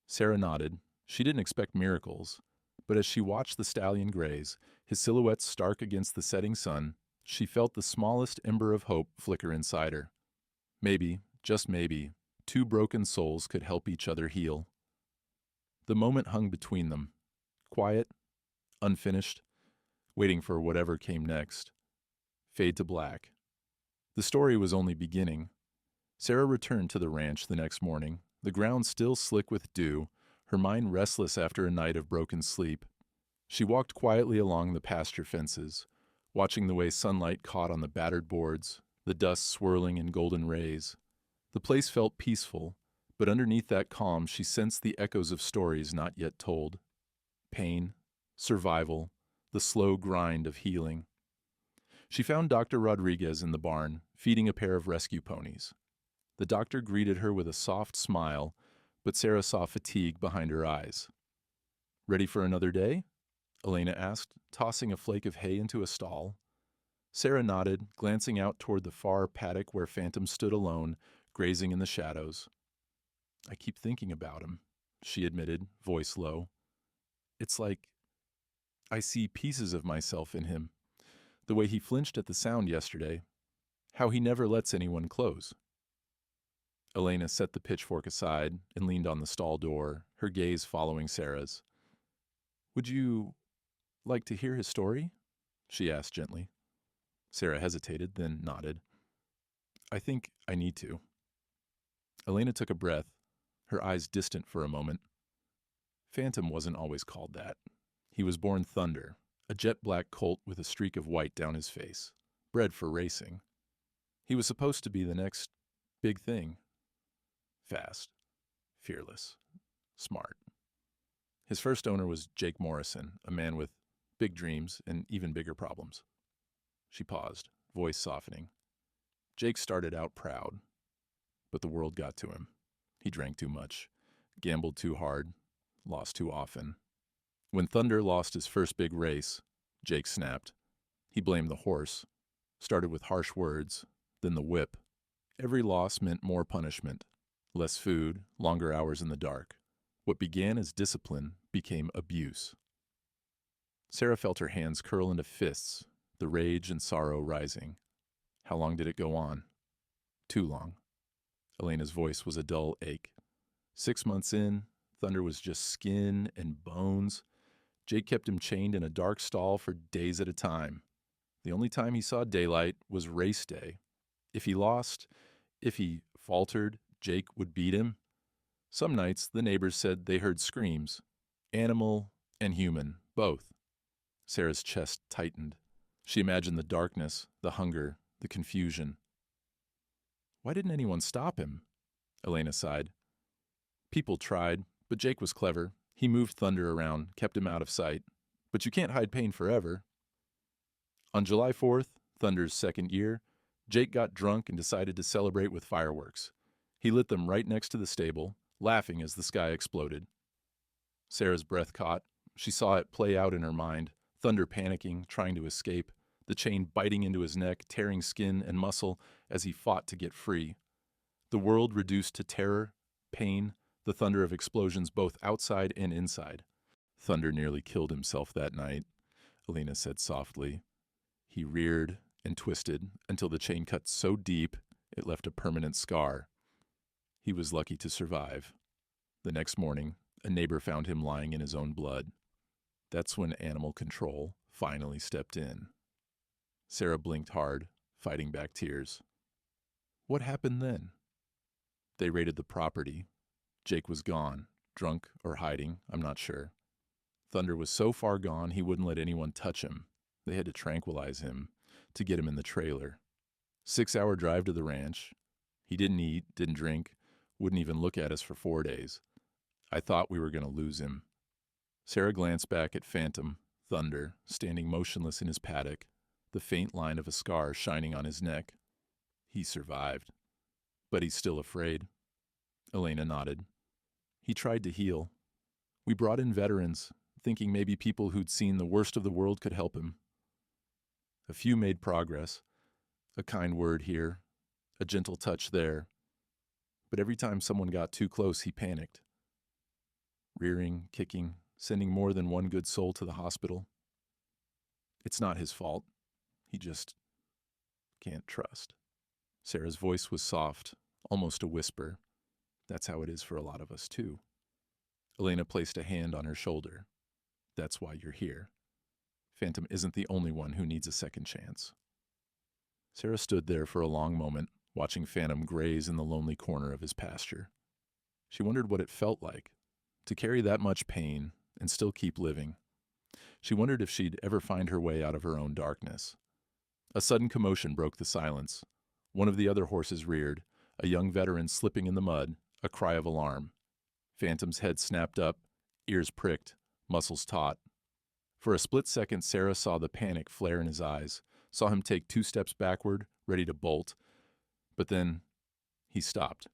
Sarah nodded. She didn't expect miracles, but as she watched the stallion graze, his silhouette stark against the setting sun, she felt the smallest ember of hope flicker inside her. Maybe, just maybe, two broken souls could help each other heal. The moment hung between them, quiet, unfinished, waiting for whatever came next. Fade to black. The story was only beginning. Sarah returned to the ranch the next morning, the ground still slick with dew, her mind restless after a night of broken sleep. She walked quietly along the pasture fences, watching the way sunlight caught on the battered boards, the dust swirling in golden rays. The place felt peaceful, but underneath that calm she sensed the echoes of stories not yet told. Pain, survival, the slow grind of healing. She found Dr. Rodriguez in the barn, feeding a pair of rescue ponies. The doctor greeted her with a soft smile, but Sarah saw fatigue behind her eyes. Ready for another day? Elena asked, tossing a flake of hay into a stall. Sarah nodded, glancing out toward the far paddock where Phantom stood alone, grazing in the shadows. I keep thinking about him, she admitted, voice low. It's like I see pieces of myself in him. The way he flinched at the sound yesterday. How he never lets anyone close. Elena set the pitchfork aside and leaned on the stall door, her gaze following Sarah's. Would you like to hear his story? She asked gently. Sarah hesitated, then nodded. I think I need to. Elena took a breath, her eyes distant for a moment. Phantom wasn't always called that. He was born Thunder, a jet-black colt with a streak of white down his face, bred for racing. He was supposed to be the next big thing. Fast, fearless, smart. His first owner was Jake Morrison, a man with big dreams and even bigger problems. She paused, voice softening. Jake started out proud, but the world got to him. He drank too much, gambled too hard, lost too often. When Thunder lost his first big race, Jake snapped. He blamed the horse, started with harsh words, then the whip. Every loss meant more punishment, less food, longer hours in the dark. What began as discipline became abuse. Sarah felt her hands curl into fists, the rage and sorrow rising. How long did it go on? Too long. Elena's voice was a dull ache. 6 months in, Thunder was just skin and bones. Jake kept him chained in a dark stall for days at a time. The only time he saw daylight was race day. If he lost, if he faltered, Jake would beat him. Some nights, the neighbors said they heard screams. Animal and human, both. Sarah's chest tightened. She imagined the darkness, the hunger, the confusion. Why didn't anyone stop him? Elena sighed. People tried, but Jake was clever. He moved Thunder around, kept him out of sight. But you can't hide pain forever. On July 4th, Thunder's second year, Jake got drunk and decided to celebrate with fireworks. He lit them right next to the stable, laughing as the sky exploded. Sarah's breath caught. She saw it play out in her mind, Thunder panicking, trying to escape, the chain biting into his neck, tearing skin and muscle as he fought to get free. The world reduced to terror, pain, the thunder of explosions both outside and inside. Thunder nearly killed himself that night, Elena said softly. He reared and twisted until the chain cut so deep it left a permanent scar. He was lucky to survive. The next morning, a neighbor found him lying in his own blood. That's when animal control finally stepped in. Sarah blinked hard, fighting back tears. What happened then? They raided the property. Jake was gone, drunk or hiding, I'm not sure. Thunder was so far gone he wouldn't let anyone touch him. They had to tranquilize him to get him in the trailer. 6-hour drive to the ranch. He didn't eat, didn't drink, wouldn't even look at us for 4 days. I thought we were going to lose him. Sarah glanced back at Phantom, Thunder, standing motionless in his paddock, the faint line of a scar shining on his neck. He survived. But he's still afraid. Elena nodded. He tried to heal. We brought in veterans, thinking maybe people who'd seen the worst of the world could help him. A few made progress. A kind word here, a gentle touch there. But every time someone got too close, he panicked. Rearing, kicking, sending more than one good soul to the hospital. It's not his fault. He just can't trust. Sarah's voice was soft, almost a whisper. That's how it is for a lot of us, too. Elena placed a hand on her shoulder. That's why you're here. Phantom isn't the only one who needs a second chance. Sarah stood there for a long moment, watching Phantom graze in the lonely corner of his pasture. She wondered what it felt like, to carry that much pain and still keep living. She wondered if she'd ever find her way out of her own darkness. A sudden commotion broke the silence. One of the other horses reared, a young veteran slipping in the mud, a cry of alarm. Phantom's head snapped up, ears pricked, muscles taut. For a split second, Sarah saw the panic flare in his eyes, saw him take 2 steps backward, ready to bolt. But then he stopped.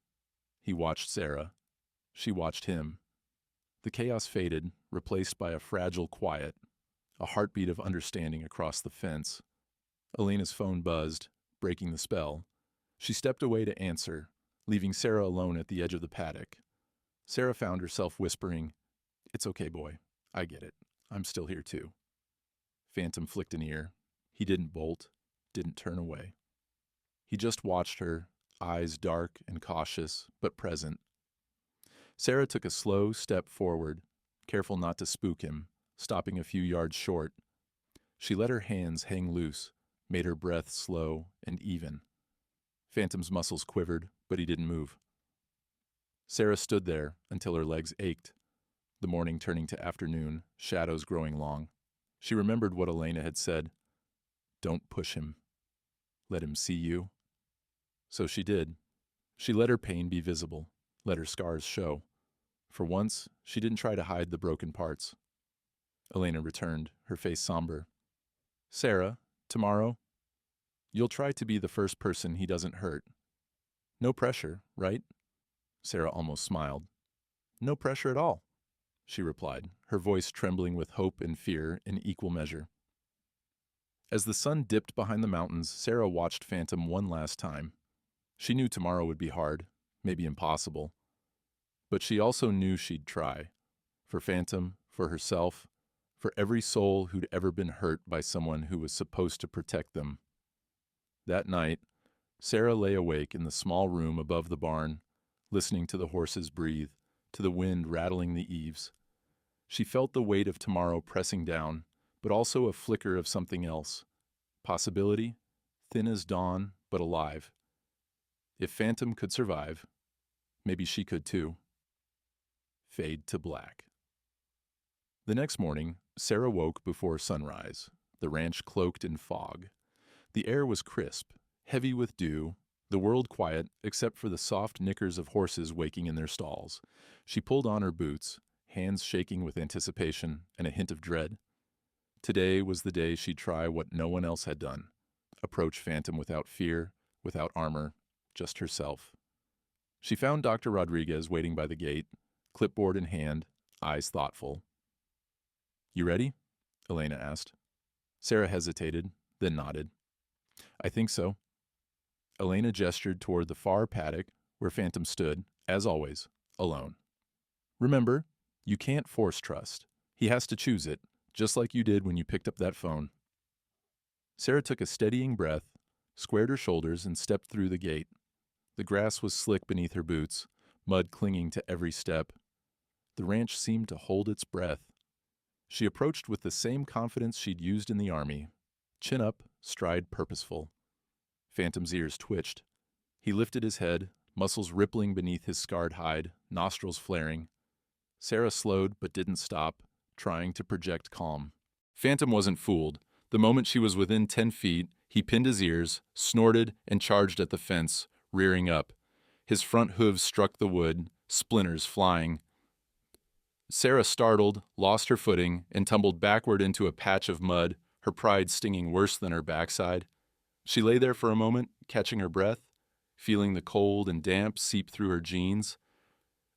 He watched Sarah. She watched him. The chaos faded, replaced by a fragile quiet, a heartbeat of understanding across the fence. Elena's phone buzzed, breaking the spell. She stepped away to answer, leaving Sarah alone at the edge of the paddock. Sarah found herself whispering, "It's okay, boy. I get it. I'm still here, too." Phantom flicked an ear. He didn't bolt, didn't turn away. He just watched her, eyes dark and cautious, but present. Sarah took a slow step forward, careful not to spook him, stopping a few yards short. She let her hands hang loose, made her breath slow and even. Phantom's muscles quivered, but he didn't move. Sarah stood there until her legs ached, the morning turning to afternoon, shadows growing long. She remembered what Elena had said. Don't push him. Let him see you. So she did. She let her pain be visible, let her scars show. For once, she didn't try to hide the broken parts. Elena returned, her face somber. Sarah, tomorrow, you'll try to be the first person he doesn't hurt. No pressure, right? Sarah almost smiled. No pressure at all, she replied, her voice trembling with hope and fear in equal measure. As the sun dipped behind the mountains, Sarah watched Phantom one last time. She knew tomorrow would be hard, maybe impossible. But she also knew she'd try. For Phantom, for herself, for every soul who'd ever been hurt by someone who was supposed to protect them. That night, Sarah lay awake in the small room above the barn, listening to the horses breathe, to the wind rattling the eaves. She felt the weight of tomorrow pressing down, but also a flicker of something else. Possibility, thin as dawn, but alive. If Phantom could survive, maybe she could too. Fade to black. The next morning, Sarah woke before sunrise, the ranch cloaked in fog. The air was crisp, heavy with dew, the world quiet except for the soft nickers of horses waking in their stalls. She pulled on her boots, hands shaking with anticipation and a hint of dread. Today was the day she'd try what no one else had done. Approach Phantom without fear, without armor, just herself. She found Dr. Rodriguez waiting by the gate, clipboard in hand, eyes thoughtful. "You ready?" Elena asked. Sarah hesitated, then nodded. "I think so." Elena gestured toward the far paddock where Phantom stood, as always, alone. "Remember, you can't force trust. He has to choose it, just like you did when you picked up that phone." Sarah took a steadying breath, squared her shoulders, and stepped through the gate. The grass was slick beneath her boots, mud clinging to every step. The ranch seemed to hold its breath. She approached with the same confidence she'd used in the army. Chin up, stride purposeful. Phantom's ears twitched. He lifted his head, muscles rippling beneath his scarred hide, nostrils flaring. Sarah slowed but didn't stop, trying to project calm. Phantom wasn't fooled. The moment she was within 10 feet, he pinned his ears, snorted, and charged at the fence, rearing up. His front hooves struck the wood, splinters flying. Sarah startled, lost her footing, and tumbled backward into a patch of mud, her pride stinging worse than her backside. She lay there for a moment, catching her breath, feeling the cold and damp seep through her jeans.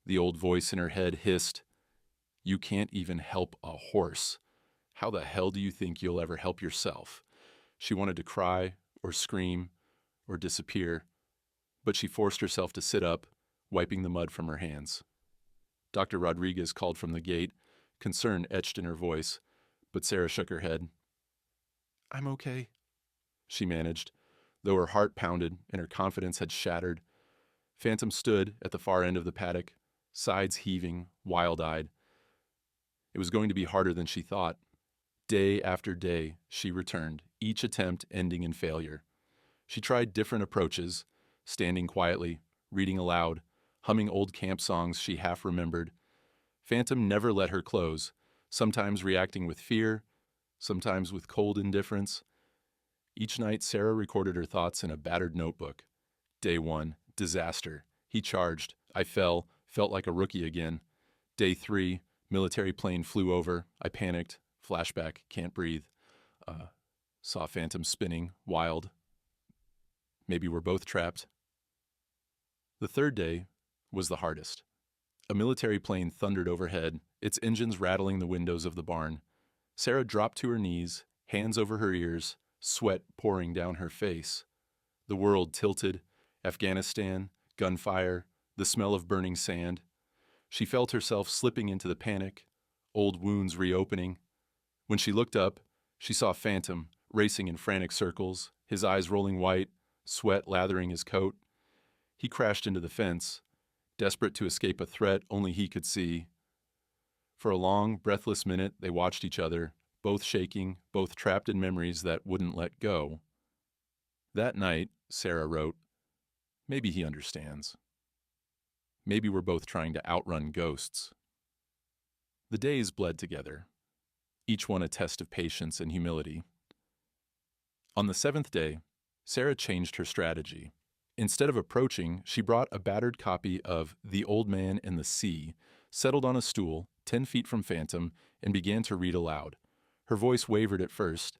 The old voice in her head hissed, "You can't even help a horse. How the hell do you think you'll ever help yourself?" She wanted to cry, or scream, or disappear, but she forced herself to sit up, wiping the mud from her hands. Dr. Rodriguez called from the gate, concern etched in her voice, but Sarah shook her head. "I'm okay," she managed, though her heart pounded and her confidence had shattered. Phantom stood at the far end of the paddock, sides heaving, wild-eyed. It was going to be harder than she thought. Day after day, she returned, each attempt ending in failure. She tried different approaches, standing quietly, reading aloud, humming old camp songs she half remembered. Phantom never let her close, sometimes reacting with fear, sometimes with cold indifference. Each night, Sarah recorded her thoughts in a battered notebook. Day 1, disaster. He charged. I fell, felt like a rookie again. Day 3, military plane flew over. I panicked. Flashback, can't breathe. Saw Phantom spinning, wild. Maybe we're both trapped. The third day was the hardest. A military plane thundered overhead, its engines rattling the windows of the barn. Sarah dropped to her knees, hands over her ears, sweat pouring down her face. The world tilted, Afghanistan, gunfire, the smell of burning sand. She felt herself slipping into the panic, old wounds reopening. When she looked up, she saw Phantom racing in frantic circles, his eyes rolling white, sweat lathering his coat. He crashed into the fence, desperate to escape a threat only he could see. For a long, breathless minute, they watched each other, both shaking, both trapped in memories that wouldn't let go. That night, Sarah wrote, "Maybe he understands. Maybe we're both trying to outrun ghosts." The days bled together, each one a test of patience and humility. On the 7th day, Sarah changed her strategy. Instead of approaching, she brought a battered copy of The Old Man and the Sea, settled on a stool 10 feet from Phantom, and began to read aloud. Her voice wavered at first,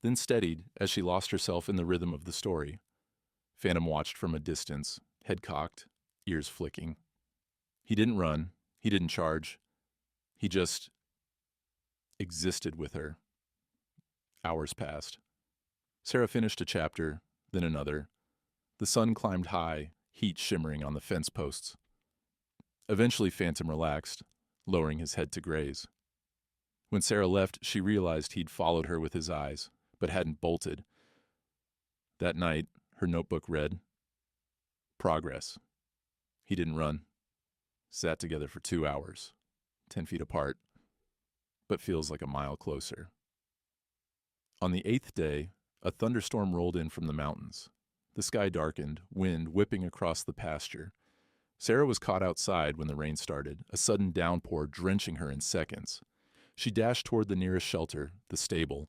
then steadied as she lost herself in the rhythm of the story. Phantom watched from a distance, head cocked, ears flicking. He didn't run, he didn't charge. He just existed with her. Hours passed. Sarah finished a chapter, then another. The sun climbed high, heat shimmering on the fence posts. Eventually Phantom relaxed, lowering his head to graze. When Sarah left, she realized he'd followed her with his eyes, but hadn't bolted. That night, her notebook read, "Progress." He didn't run. Sat together for 2 hours, 10 feet apart. but feels like a mile closer. On the 8th day, a thunderstorm rolled in from the mountains. The sky darkened, wind whipping across the pasture. Sarah was caught outside when the rain started, a sudden downpour drenching her in seconds. She dashed toward the nearest shelter, the stable,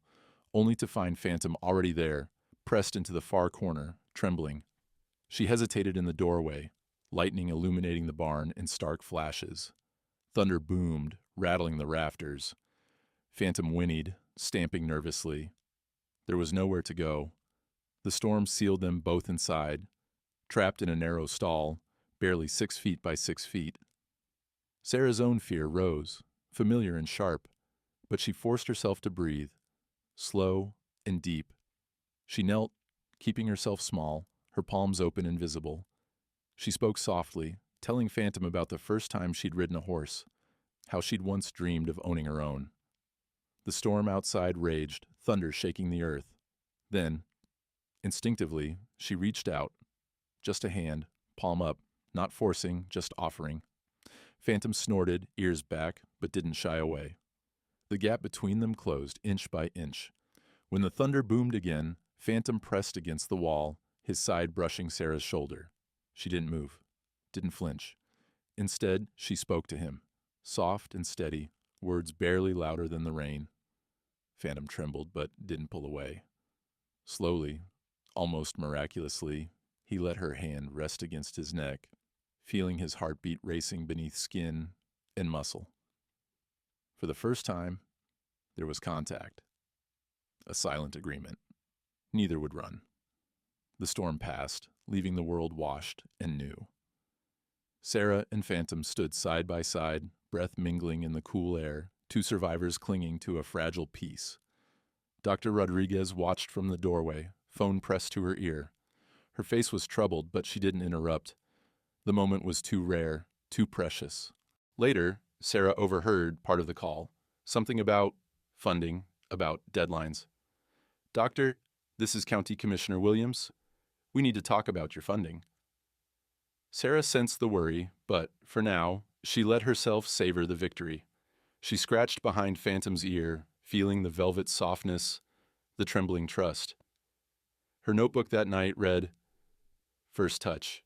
only to find Phantom already there, pressed into the far corner, trembling. She hesitated in the doorway, lightning illuminating the barn in stark flashes. Thunder boomed, rattling the rafters. Phantom whinnied, stamping nervously. There was nowhere to go. The storm sealed them both inside, trapped in a narrow stall, barely 6 feet by 6 feet. Sarah's own fear rose, familiar and sharp, but she forced herself to breathe, slow and deep. She knelt, keeping herself small, her palms open and visible. She spoke softly, telling Phantom about the first time she'd ridden a horse, how she'd once dreamed of owning her own. The storm outside raged, thunder shaking the earth. Then, instinctively, she reached out, just a hand, palm up, not forcing, just offering. Phantom snorted, ears back, but didn't shy away. The gap between them closed inch by inch. When the thunder boomed again, Phantom pressed against the wall, his side brushing Sarah's shoulder. She didn't move, didn't flinch. Instead, she spoke to him, soft and steady, words barely louder than the rain. Phantom trembled, but didn't pull away. Slowly, almost miraculously, he let her hand rest against his neck, feeling his heartbeat racing beneath skin and muscle. For the first time, there was contact. A silent agreement. Neither would run. The storm passed, leaving the world washed and new. Sarah and Phantom stood side by side, breath mingling in the cool air, two survivors clinging to a fragile peace. Dr. Rodriguez watched from the doorway, phone pressed to her ear. Her face was troubled, but she didn't interrupt. The moment was too rare, too precious. Later, Sarah overheard part of the call. Something about funding, about deadlines. "Doctor, this is County Commissioner Williams. We need to talk about your funding." Sarah sensed the worry, but, for now, she let herself savor the victory. She scratched behind Phantom's ear, feeling the velvet softness, the trembling trust. Her notebook that night read, "First touch.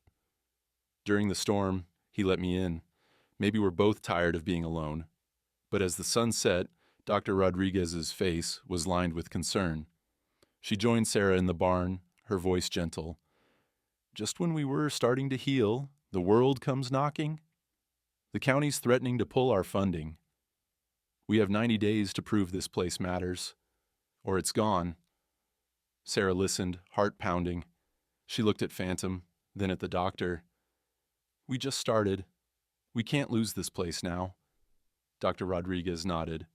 During the storm, he let me in. Maybe we're both tired of being alone." But as the sun set, Dr. Rodriguez's face was lined with concern. She joined Sarah in the barn, her voice gentle. "Just when we were starting to heal, the world comes knocking. The county's threatening to pull our funding. We have 90 days to prove this place matters, or it's gone." Sarah listened, heart pounding. She looked at Phantom, then at the doctor. "We just started. We can't lose this place now." Dr. Rodriguez nodded.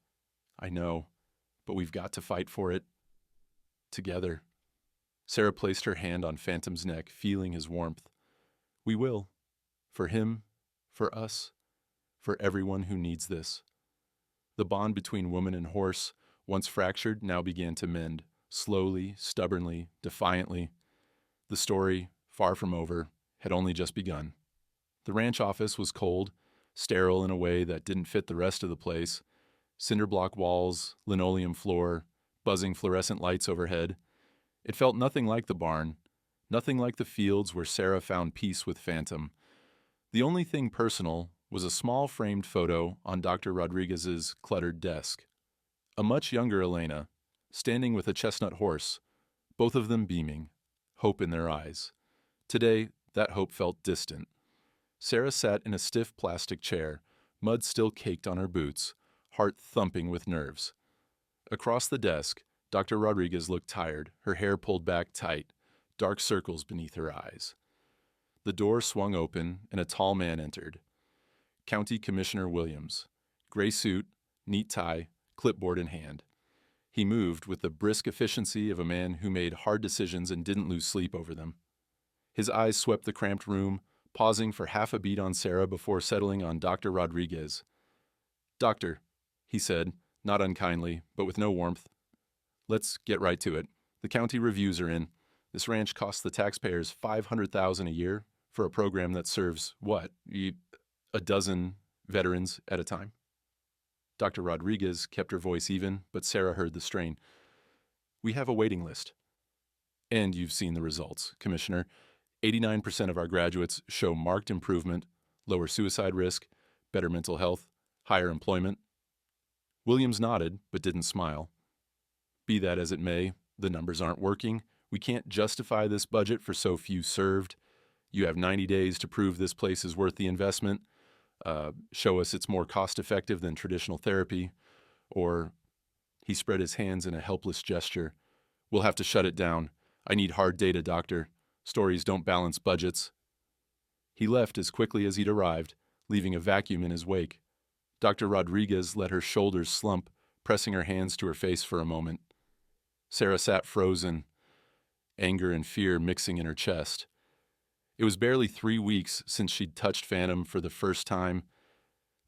"I know, but we've got to fight for it. Together." Sarah placed her hand on Phantom's neck, feeling his warmth. "We will. For him, for us, for everyone who needs this." The bond between woman and horse, once fractured, now began to mend, slowly, stubbornly, defiantly. The story, far from over, had only just begun. The ranch office was cold, sterile in a way that didn't fit the rest of the place. Cinder block walls, linoleum floor, buzzing fluorescent lights overhead. It felt nothing like the barn, nothing like the fields where Sarah found peace with Phantom. The only thing personal was a small framed photo on Dr. Rodriguez's cluttered desk. A much younger Elena, standing with a chestnut horse, both of them beaming, hope in their eyes. Today, that hope felt distant. Sarah sat in a stiff plastic chair, mud still caked on her boots, heart thumping with nerves. Across the desk, Dr. Rodriguez looked tired, her hair pulled back tight, dark circles beneath her eyes. The door swung open, and a tall man entered. County Commissioner Williams. Gray suit, neat tie, clipboard in hand. He moved with the brisk efficiency of a man who made hard decisions and didn't lose sleep over them. His eyes swept the cramped room, pausing for half a beat on Sarah before settling on Dr. Rodriguez. "Doctor," he said, not unkindly, but with no warmth. "Let's get right to it. The county reviews are in. This ranch costs the taxpayers $500,000 a year for a program that serves, what, a dozen veterans at a time?" Dr. Rodriguez kept her voice even, but Sarah heard the strain. We have a waiting list. And you've seen the results, Commissioner. 89% of our graduates show marked improvement, lower suicide risk, better mental health, higher employment. Williams nodded, but didn't smile. Be that as it may, the numbers aren't working. We can't justify this budget for so few served. You have 90 days to prove this place is worth the investment. Show us it's more cost-effective than traditional therapy. Or, he spread his hands in a helpless gesture. We'll have to shut it down. I need hard data, doctor. Stories don't balance budgets. He left as quickly as he'd arrived, leaving a vacuum in his wake. Dr. Rodriguez let her shoulders slump, pressing her hands to her face for a moment. Sarah sat frozen, anger and fear mixing in her chest. It was barely 3 weeks since she'd touched Phantom for the first time.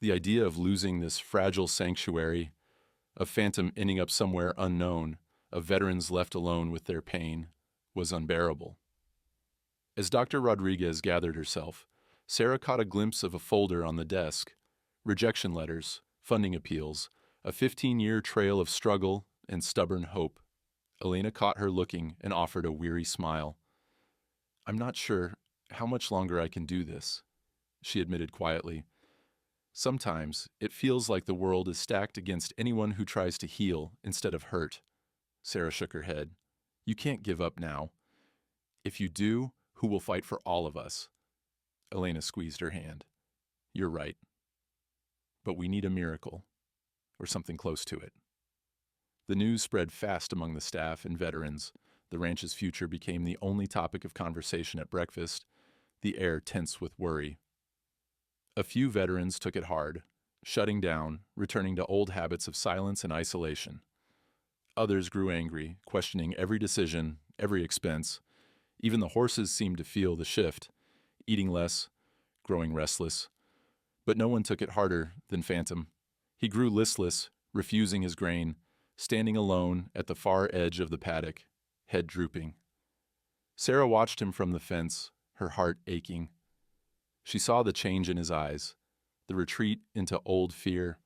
The idea of losing this fragile sanctuary, of Phantom ending up somewhere unknown, of veterans left alone with their pain, was unbearable. As Dr. Rodriguez gathered herself, Sarah caught a glimpse of a folder on the desk. Rejection letters, funding appeals, a 15-year trail of struggle and stubborn hope. Elena caught her looking and offered a weary smile. I'm not sure how much longer I can do this, she admitted quietly. Sometimes it feels like the world is stacked against anyone who tries to heal instead of hurt. Sarah shook her head. You can't give up now. If you do, who will fight for all of us? Elena squeezed her hand. You're right. But we need a miracle, or something close to it. The news spread fast among the staff and veterans. The ranch's future became the only topic of conversation at breakfast, the air tense with worry. A few veterans took it hard, shutting down, returning to old habits of silence and isolation. Others grew angry, questioning every decision, every expense. Even the horses seemed to feel the shift, eating less, growing restless. But no one took it harder than Phantom. He grew listless, refusing his grain, standing alone at the far edge of the paddock, head drooping. Sarah watched him from the fence, her heart aching. She saw the change in his eyes, the retreat into old fear.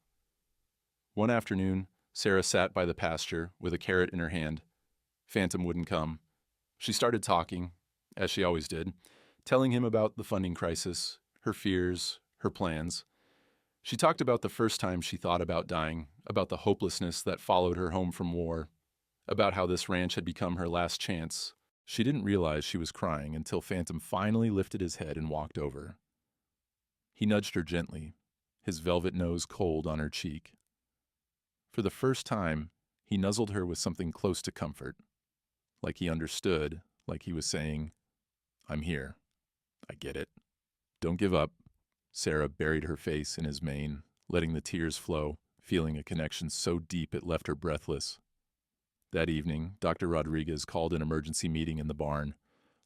One afternoon, Sarah sat by the pasture with a carrot in her hand. Phantom wouldn't come. She started talking, as she always did, telling him about the funding crisis, her fears, her plans. She talked about the first time she thought about dying, about the hopelessness that followed her home from war, about how this ranch had become her last chance. She didn't realize she was crying until Phantom finally lifted his head and walked over. He nudged her gently, his velvet nose cold on her cheek. For the first time, he nuzzled her with something close to comfort, like he understood, like he was saying, I'm here. I get it. Don't give up. Sarah buried her face in his mane, letting the tears flow, feeling a connection so deep it left her breathless. That evening, Dr. Rodriguez called an emergency meeting in the barn.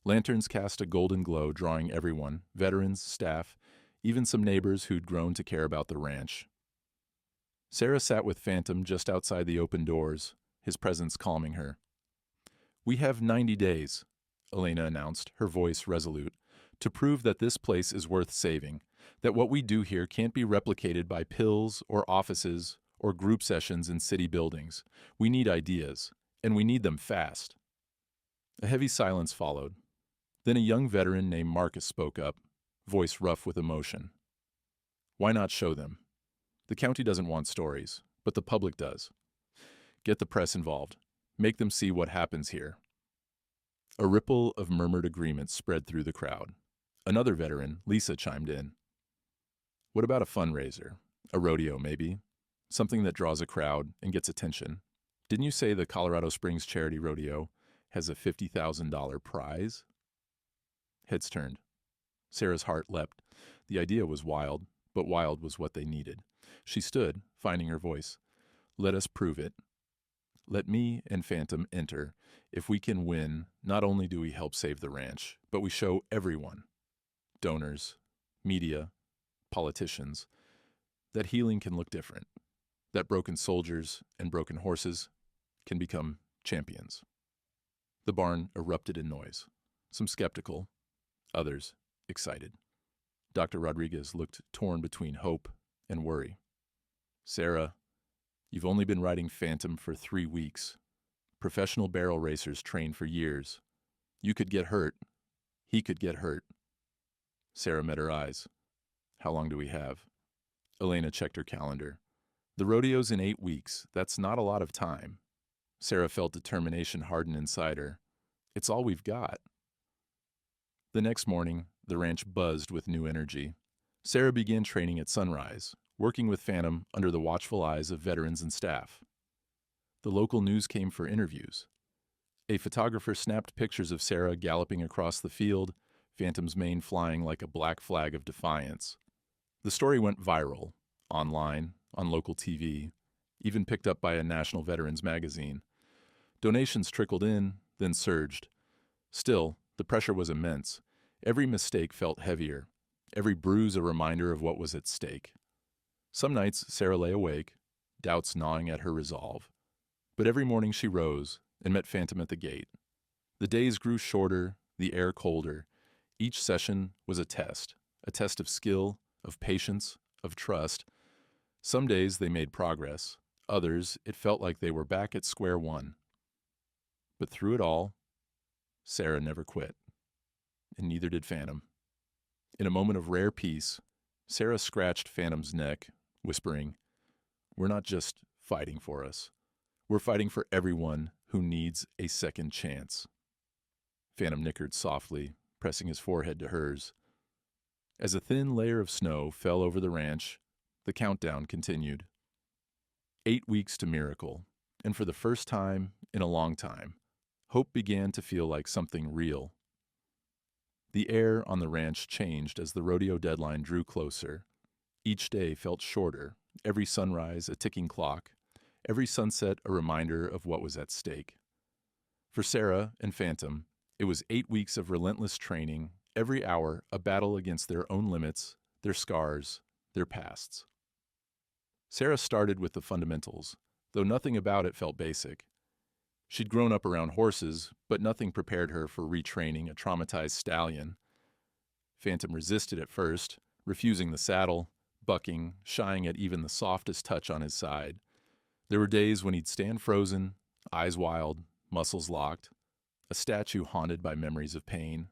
Lanterns cast a golden glow, drawing everyone, veterans, staff, even some neighbors who'd grown to care about the ranch. Sarah sat with Phantom just outside the open doors, his presence calming her. We have 90 days, Elena announced, her voice resolute, to prove that this place is worth saving, that what we do here can't be replicated by pills or offices or group sessions in city buildings. We need ideas, and we need them fast. A heavy silence followed. Then a young veteran named Marcus spoke up, voice rough with emotion. Why not show them? The county doesn't want stories, but the public does. Get the press involved. Make them see what happens here. A ripple of murmured agreement spread through the crowd. Another veteran, Lisa, chimed in. What about a fundraiser? A rodeo, maybe? Something that draws a crowd and gets attention. Didn't you say the Colorado Springs Charity Rodeo has a $50,000 prize? Heads turned. Sarah's heart leapt. The idea was wild, but wild was what they needed. She stood, finding her voice. Let us prove it. Let me and Phantom enter. If we can win, not only do we help save the ranch, but we show everyone, donors, media, politicians, that healing can look different, that broken soldiers and broken horses can become champions. The barn erupted in noise, some skeptical, others excited. Dr. Rodriguez looked torn between hope and worry. Sarah, You've only been riding Phantom for 3 weeks. Professional barrel racers train for years. You could get hurt. He could get hurt. Sarah met her eyes. How long do we have? Elena checked her calendar. The rodeo's in 8 weeks. That's not a lot of time. Sarah felt determination harden inside her. It's all we've got. The next morning, the ranch buzzed with new energy. Sarah began training at sunrise, working with Phantom under the watchful eyes of veterans and staff. The local news came for interviews. A photographer snapped pictures of Sarah galloping across the field, Phantom's mane flying like a black flag of defiance. The story went viral, online, on local TV, even picked up by a national veterans magazine. Donations trickled in, then surged. Still, the pressure was immense. Every mistake felt heavier, every bruise a reminder of what was at stake. Some nights Sarah lay awake, doubts gnawing at her resolve. But every morning she rose and met Phantom at the gate. The days grew shorter, the air colder. Each session was a test of skill, of patience, of trust. Some days they made progress. Others, it felt like they were back at square one. But through it all, Sarah never quit. And neither did Phantom. In a moment of rare peace, Sarah scratched Phantom's neck, whispering, "We're not just fighting for us. We're fighting for everyone who needs a second chance." Phantom nickered softly, pressing his forehead to hers. As a thin layer of snow fell over the ranch, the countdown continued. 8 weeks to miracle, and for the first time in a long time, hope began to feel like something real. The air on the ranch changed as the rodeo deadline drew closer. Each day felt shorter, every sunrise a ticking clock, every sunset a reminder of what was at stake. For Sarah and Phantom, it was 8 weeks of relentless training, every hour a battle against their own limits, their scars, their pasts. Sarah started with the fundamentals, though nothing about it felt basic. She'd grown up around horses, but nothing prepared her for retraining a traumatized stallion. Phantom resisted at first, refusing the saddle, bucking, shying at even the softest touch on his side. There were days when he'd stand frozen, eyes wild, muscles locked, a statue haunted by memories of pain.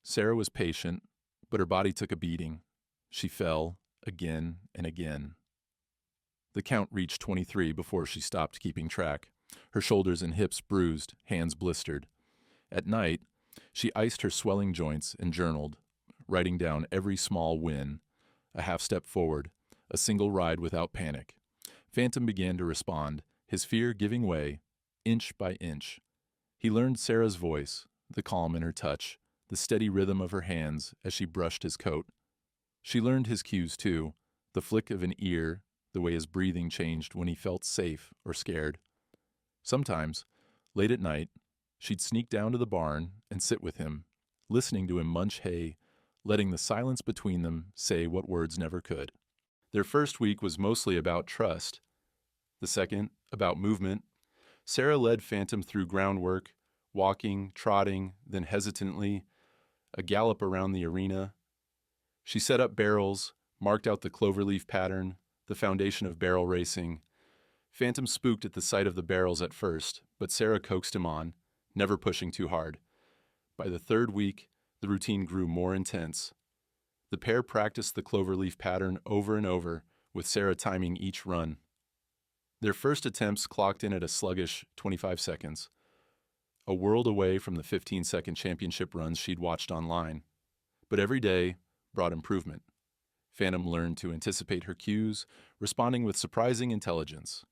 Sarah was patient, but her body took a beating. She fell, again and again. The count reached 23 before she stopped keeping track. Her shoulders and hips bruised, hands blistered. At night, she iced her swelling joints and journaled, writing down every small win, a half step forward, a single ride without panic. Phantom began to respond, his fear giving way, inch by inch. He learned Sarah's voice, the calm in her touch, the steady rhythm of her hands as she brushed his coat. She learned his cues too, the flick of an ear, the way his breathing changed when he felt safe or scared. Sometimes, late at night, she'd sneak down to the barn and sit with him, listening to him munch hay, letting the silence between them say what words never could. Their first week was mostly about trust. The second, about movement. Sarah led Phantom through groundwork, walking, trotting, then hesitantly, a gallop around the arena. She set up barrels, marked out the cloverleaf pattern, the foundation of barrel racing. Phantom spooked at the sight of the barrels at first, but Sarah coaxed him on, never pushing too hard. By the third week, the routine grew more intense. The pair practiced the cloverleaf pattern over and over, with Sarah timing each run. Their first attempts clocked in at a sluggish 25 seconds, a world away from the 15-second championship runs she'd watched online. But every day brought improvement. Phantom learned to anticipate her cues, responding with surprising intelligence.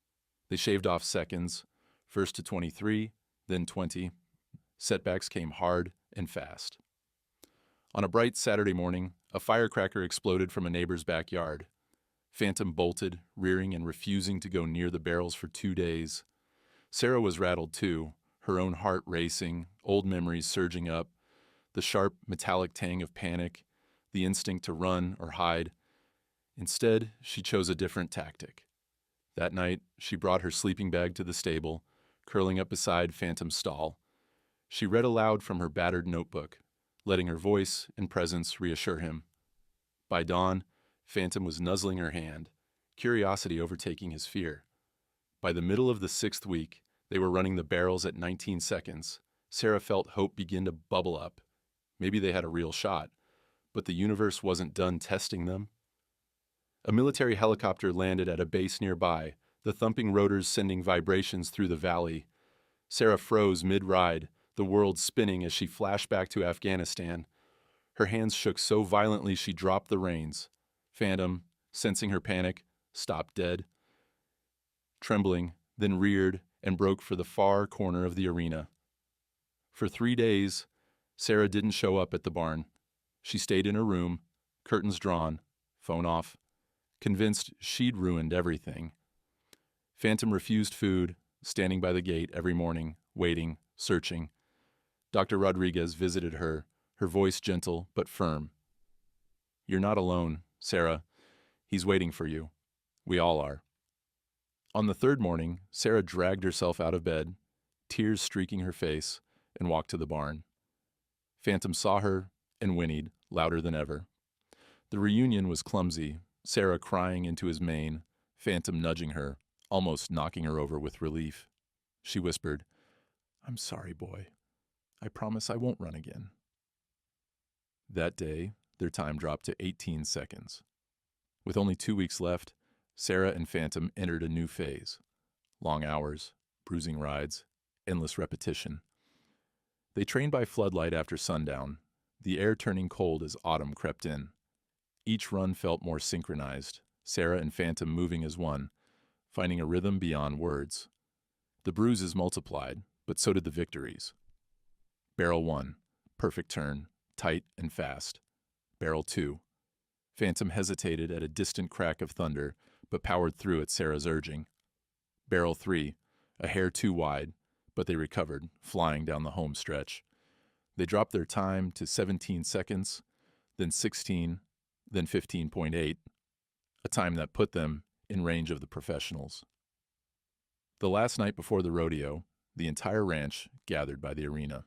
They shaved off seconds, first to 23, then 20. Setbacks came hard and fast. On a bright Saturday morning, a firecracker exploded from a neighbor's backyard. Phantom bolted, rearing and refusing to go near the barrels for 2 days. Sarah was rattled too, her own heart racing, old memories surging up, the sharp, metallic tang of panic, the instinct to run or hide. Instead, she chose a different tactic. That night, she brought her sleeping bag to the stable, curling up beside Phantom's stall. She read aloud from her battered notebook, letting her voice and presence reassure him. By dawn, Phantom was nuzzling her hand, curiosity overtaking his fear. By the middle of the 6th week, they were running the barrels at 19 seconds. Sarah felt hope begin to bubble up. Maybe they had a real shot, but the universe wasn't done testing them. A military helicopter landed at a base nearby, the thumping rotors sending vibrations through the valley. Sarah froze mid-ride, the world spinning as she flashed back to Afghanistan. Her hands shook so violently she dropped the reins. Phantom, sensing her panic, stopped dead. Trembling, then reared and broke for the far corner of the arena. For 3 days, Sarah didn't show up at the barn. She stayed in her room, curtains drawn, phone off, convinced she'd ruined everything. Phantom refused food, standing by the gate every morning, waiting, searching. Dr. Rodriguez visited her, her voice gentle but firm. "You're not alone, Sarah. He's waiting for you. We all are." On the 3rd morning, Sarah dragged herself out of bed, tears streaking her face, and walked to the barn. Phantom saw her and whinnied, louder than ever. The reunion was clumsy, Sarah crying into his mane, Phantom nudging her, almost knocking her over with relief. She whispered, "I'm sorry, boy. I promise I won't run again." That day, their time dropped to 18 seconds. With only 2 weeks left, Sarah and Phantom entered a new phase. Long hours, bruising rides, endless repetition. They trained by floodlight after sundown, the air turning cold as autumn crept in. Each run felt more synchronized, Sarah and Phantom moving as one, finding a rhythm beyond words. The bruises multiplied, but so did the victories. Barrel 1, perfect turn, tight and fast. Barrel 2. Phantom hesitated at a distant crack of thunder, but powered through at Sarah's urging. Barrel 3, a hair too wide, but they recovered, flying down the home stretch. They dropped their time to 17 seconds, then 16, then 15.8, a time that put them in range of the professionals. The last night before the rodeo, the entire ranch gathered by the arena.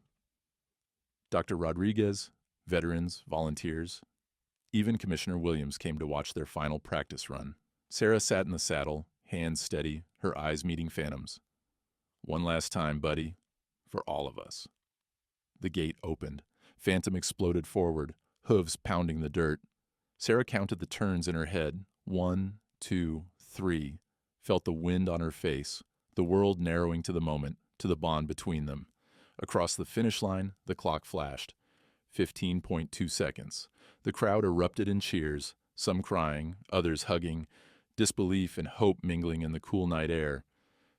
Dr. Rodriguez, veterans, volunteers, even Commissioner Williams came to watch their final practice run. Sarah sat in the saddle, hands steady, her eyes meeting Phantom's. "One last time, buddy, for all of us." The gate opened. Phantom exploded forward, hooves pounding the dirt. Sarah counted the turns in her head. 1, 2, 3. Felt the wind on her face, the world narrowing to the moment, to the bond between them. Across the finish line, the clock flashed. 15.2 seconds. The crowd erupted in cheers, some crying, others hugging, disbelief and hope mingling in the cool night air.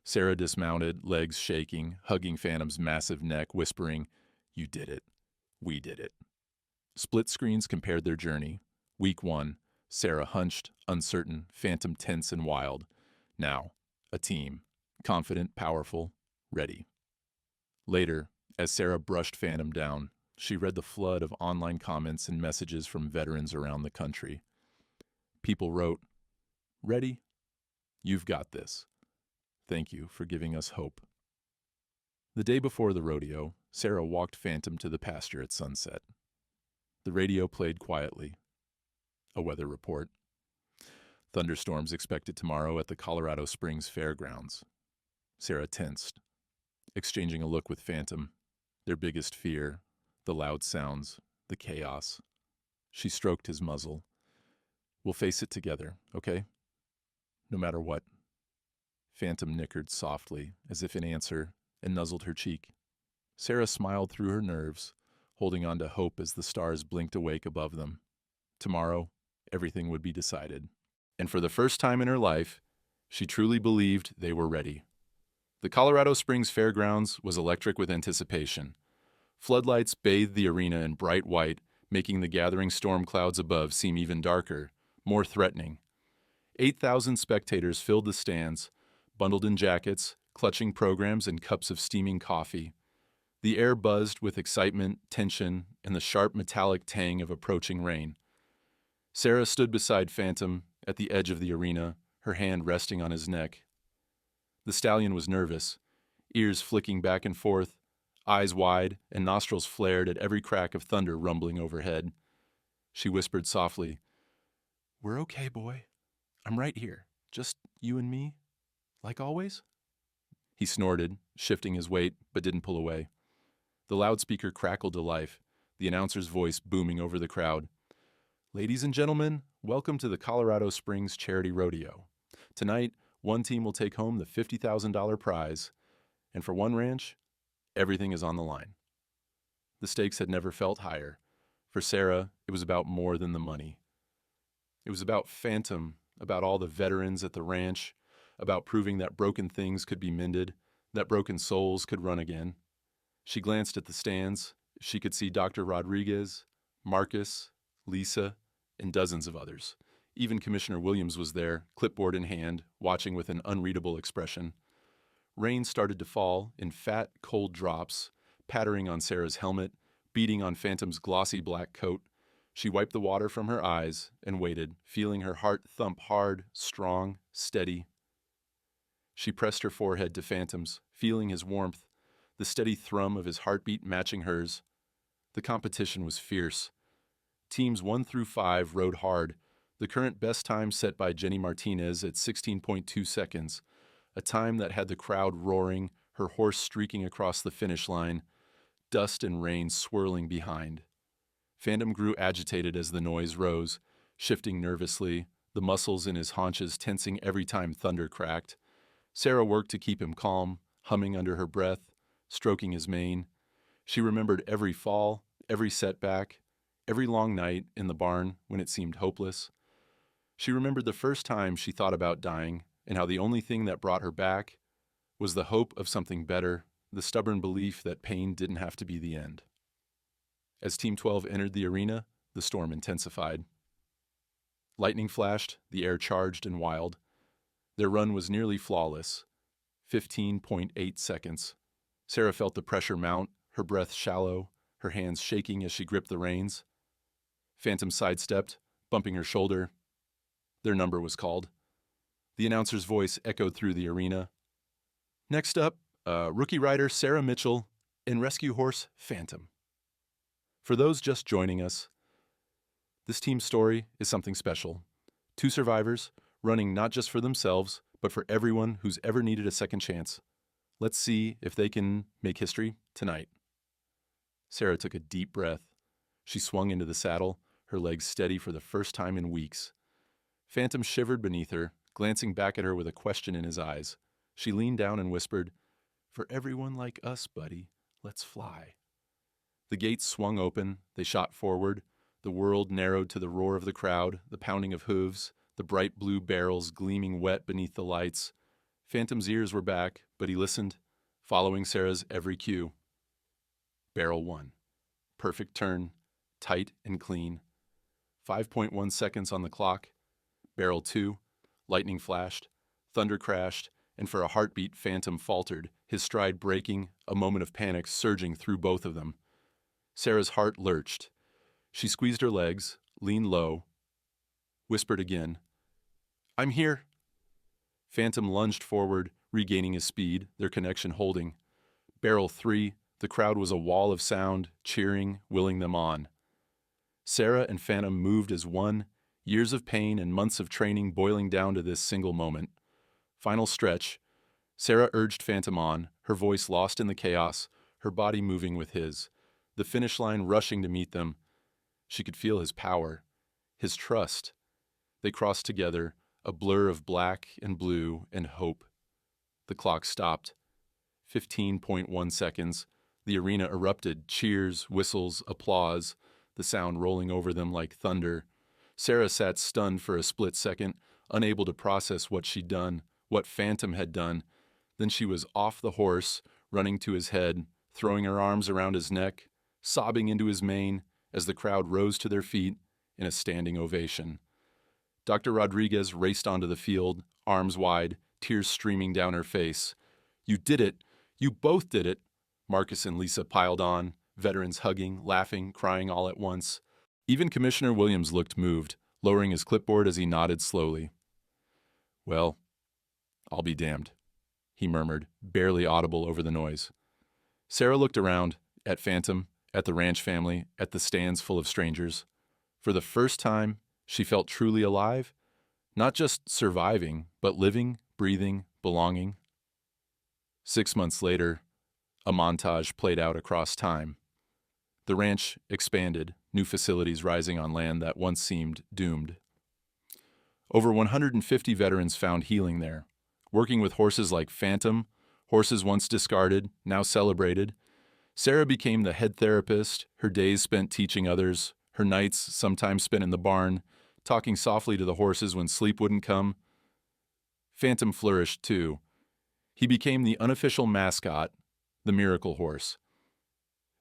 Sarah dismounted, legs shaking, hugging Phantom's massive neck, whispering, "You did it. We did it." Split screens compared their journey. Week 1, Sarah hunched, uncertain, Phantom tense and wild. Now, a team, confident, powerful, ready. Later, as Sarah brushed Phantom down, she read the flood of online comments and messages from veterans around the country. People wrote, "Ready? You've got this. Thank you for giving us hope." The day before the rodeo, Sarah walked Phantom to the pasture at sunset. The radio played quietly. A weather report. Thunderstorms expected tomorrow at the Colorado Springs Fairgrounds. Sarah tensed, exchanging a look with Phantom, their biggest fear, the loud sounds, the chaos. She stroked his muzzle. "We'll face it together, okay? No matter what." Phantom nickered softly, as if in answer, and nuzzled her cheek. Sarah smiled through her nerves, holding on to hope as the stars blinked awake above them. Tomorrow, everything would be decided. And for the first time in her life, she truly believed they were ready. The Colorado Springs Fairgrounds was electric with anticipation. Floodlights bathed the arena in bright white, making the gathering storm clouds above seem even darker, more threatening. 8,000 spectators filled the stands, bundled in jackets, clutching programs and cups of steaming coffee. The air buzzed with excitement, tension, and the sharp metallic tang of approaching rain. Sarah stood beside Phantom at the edge of the arena, her hand resting on his neck. The stallion was nervous, ears flicking back and forth, eyes wide and nostrils flared at every crack of thunder rumbling overhead. She whispered softly, "We're okay, boy. I'm right here. Just you and me. Like always? He snorted, shifting his weight, but didn't pull away. The loudspeaker crackled to life, the announcer's voice booming over the crowd. Ladies and gentlemen, welcome to the Colorado Springs Charity Rodeo. Tonight, one team will take home the $50,000 prize, and for one ranch, everything is on the line. The stakes had never felt higher. For Sarah, it was about more than the money. It was about Phantom, about all the veterans at the ranch, about proving that broken things could be mended, that broken souls could run again. She glanced at the stands. She could see Dr. Rodriguez, Marcus, Lisa, and dozens of others. Even Commissioner Williams was there, clipboard in hand, watching with an unreadable expression. Rain started to fall in fat, cold drops, pattering on Sarah's helmet, beating on Phantom's glossy black coat. She wiped the water from her eyes and waited, feeling her heart thump hard, strong, steady. She pressed her forehead to Phantom's, feeling his warmth, the steady thrum of his heartbeat matching hers. The competition was fierce. Teams 1 through 5 rode hard, the current best time set by Jenny Martinez at 16.2 seconds, a time that had the crowd roaring, her horse streaking across the finish line, dust and rain swirling behind. Phantom grew agitated as the noise rose, shifting nervously, the muscles in his haunches tensing every time thunder cracked. Sarah worked to keep him calm, humming under her breath, stroking his mane. She remembered every fall, every setback, every long night in the barn when it seemed hopeless. She remembered the first time she thought about dying and how the only thing that brought her back was the hope of something better, the stubborn belief that pain didn't have to be the end. As Team 12 entered the arena, the storm intensified. Lightning flashed, the air charged and wild. Their run was nearly flawless, 15.8 seconds. Sarah felt the pressure mount, her breath shallow, her hands shaking as she gripped the reins. Phantom sidestepped, bumping her shoulder. Their number was called. The announcer's voice echoed through the arena. Next up, rookie rider Sarah Mitchell and rescue horse Phantom. For those just joining us, this team's story is something special. 2 survivors, running not just for themselves, but for everyone who's ever needed a second chance. Let's see if they can make history tonight. Sarah took a deep breath. She swung into the saddle, her legs steady for the first time in weeks. Phantom shivered beneath her, glancing back at her with a question in his eyes. She leaned down and whispered, "For everyone like us, buddy, let's fly." The gates swung open, they shot forward. The world narrowed to the roar of the crowd, the pounding of hooves, the bright blue barrels gleaming wet beneath the lights. Phantom's ears were back, but he listened, following Sarah's every cue. Barrel 1. Perfect turn, tight and clean. 5.1 seconds on the clock. Barrel 2. Lightning flashed, thunder crashed, and for a heartbeat, Phantom faltered, his stride breaking, a moment of panic surging through both of them. Sarah's heart lurched. She squeezed her legs, leaned low, whispered again, "I'm here." Phantom lunged forward, regaining his speed, their connection holding. Barrel 3, the crowd was a wall of sound, cheering, willing them on. Sarah and Phantom moved as one, years of pain and months of training boiling down to this single moment. Final stretch. Sarah urged Phantom on, her voice lost in the chaos, her body moving with his, the finish line rushing to meet them. She could feel his power, his trust. They crossed together, a blur of black and blue and hope. The clock stopped. 15.1 seconds. The arena erupted, cheers, whistles, applause, the sound rolling over them like thunder. Sarah sat stunned for a split second, unable to process what she'd done, what Phantom had done. Then she was off the horse, running to his head, throwing her arms around his neck, sobbing into his mane as the crowd rose to their feet in a standing ovation. Dr. Rodriguez raced onto the field, arms wide, tears streaming down her face. "You did it! You both did it!" Marcus and Lisa piled on, veterans hugging, laughing, crying all at once. Even Commissioner Williams looked moved, lowering his clipboard as he nodded slowly. "Well, I'll be damned," he murmured, barely audible over the noise. Sarah looked around, at Phantom, at the ranch family, at the stands full of strangers. For the first time, she felt truly alive, not just surviving, but living, breathing, belonging. 6 months later, a montage played out across time. The ranch expanded, new facilities rising on land that once seemed doomed. Over 150 veterans found healing there, working with horses like Phantom, horses once discarded, now celebrated. Sarah became the head therapist, her days spent teaching others, her nights sometimes spent in the barn, talking softly to the horses when sleep wouldn't come. Phantom flourished too. He became the unofficial mascot, the miracle horse.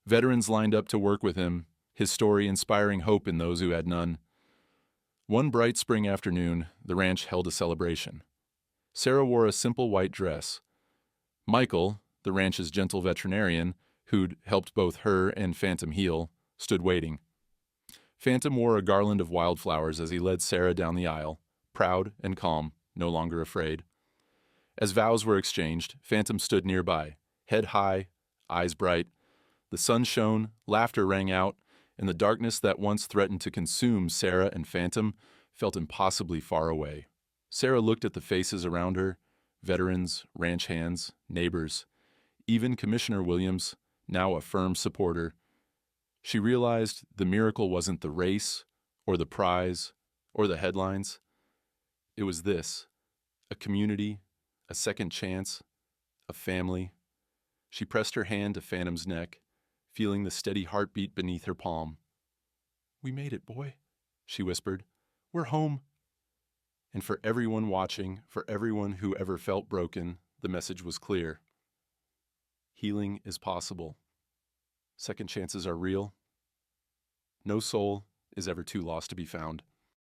Veterans lined up to work with him, his story inspiring hope in those who had none. One bright spring afternoon, the ranch held a celebration. Sarah wore a simple white dress. Michael, the ranch's gentle veterinarian, who'd helped both her and Phantom heal, stood waiting. Phantom wore a garland of wildflowers as he led Sarah down the aisle, proud and calm, no longer afraid. As vows were exchanged, Phantom stood nearby, head high, eyes bright. The sun shone, laughter rang out, and the darkness that once threatened to consume Sarah and Phantom felt impossibly far away. Sarah looked at the faces around her, veterans, ranch hands, neighbors, even Commissioner Williams, now a firm supporter. She realized the miracle wasn't the race, or the prize, or the headlines. It was this: a community, a second chance, a family. She pressed her hand to Phantom's neck, feeling the steady heartbeat beneath her palm. "We made it, boy," she whispered. "We're home." And for everyone watching, for everyone who ever felt broken, the message was clear. Healing is possible. Second chances are real. No soul is ever too lost to be found.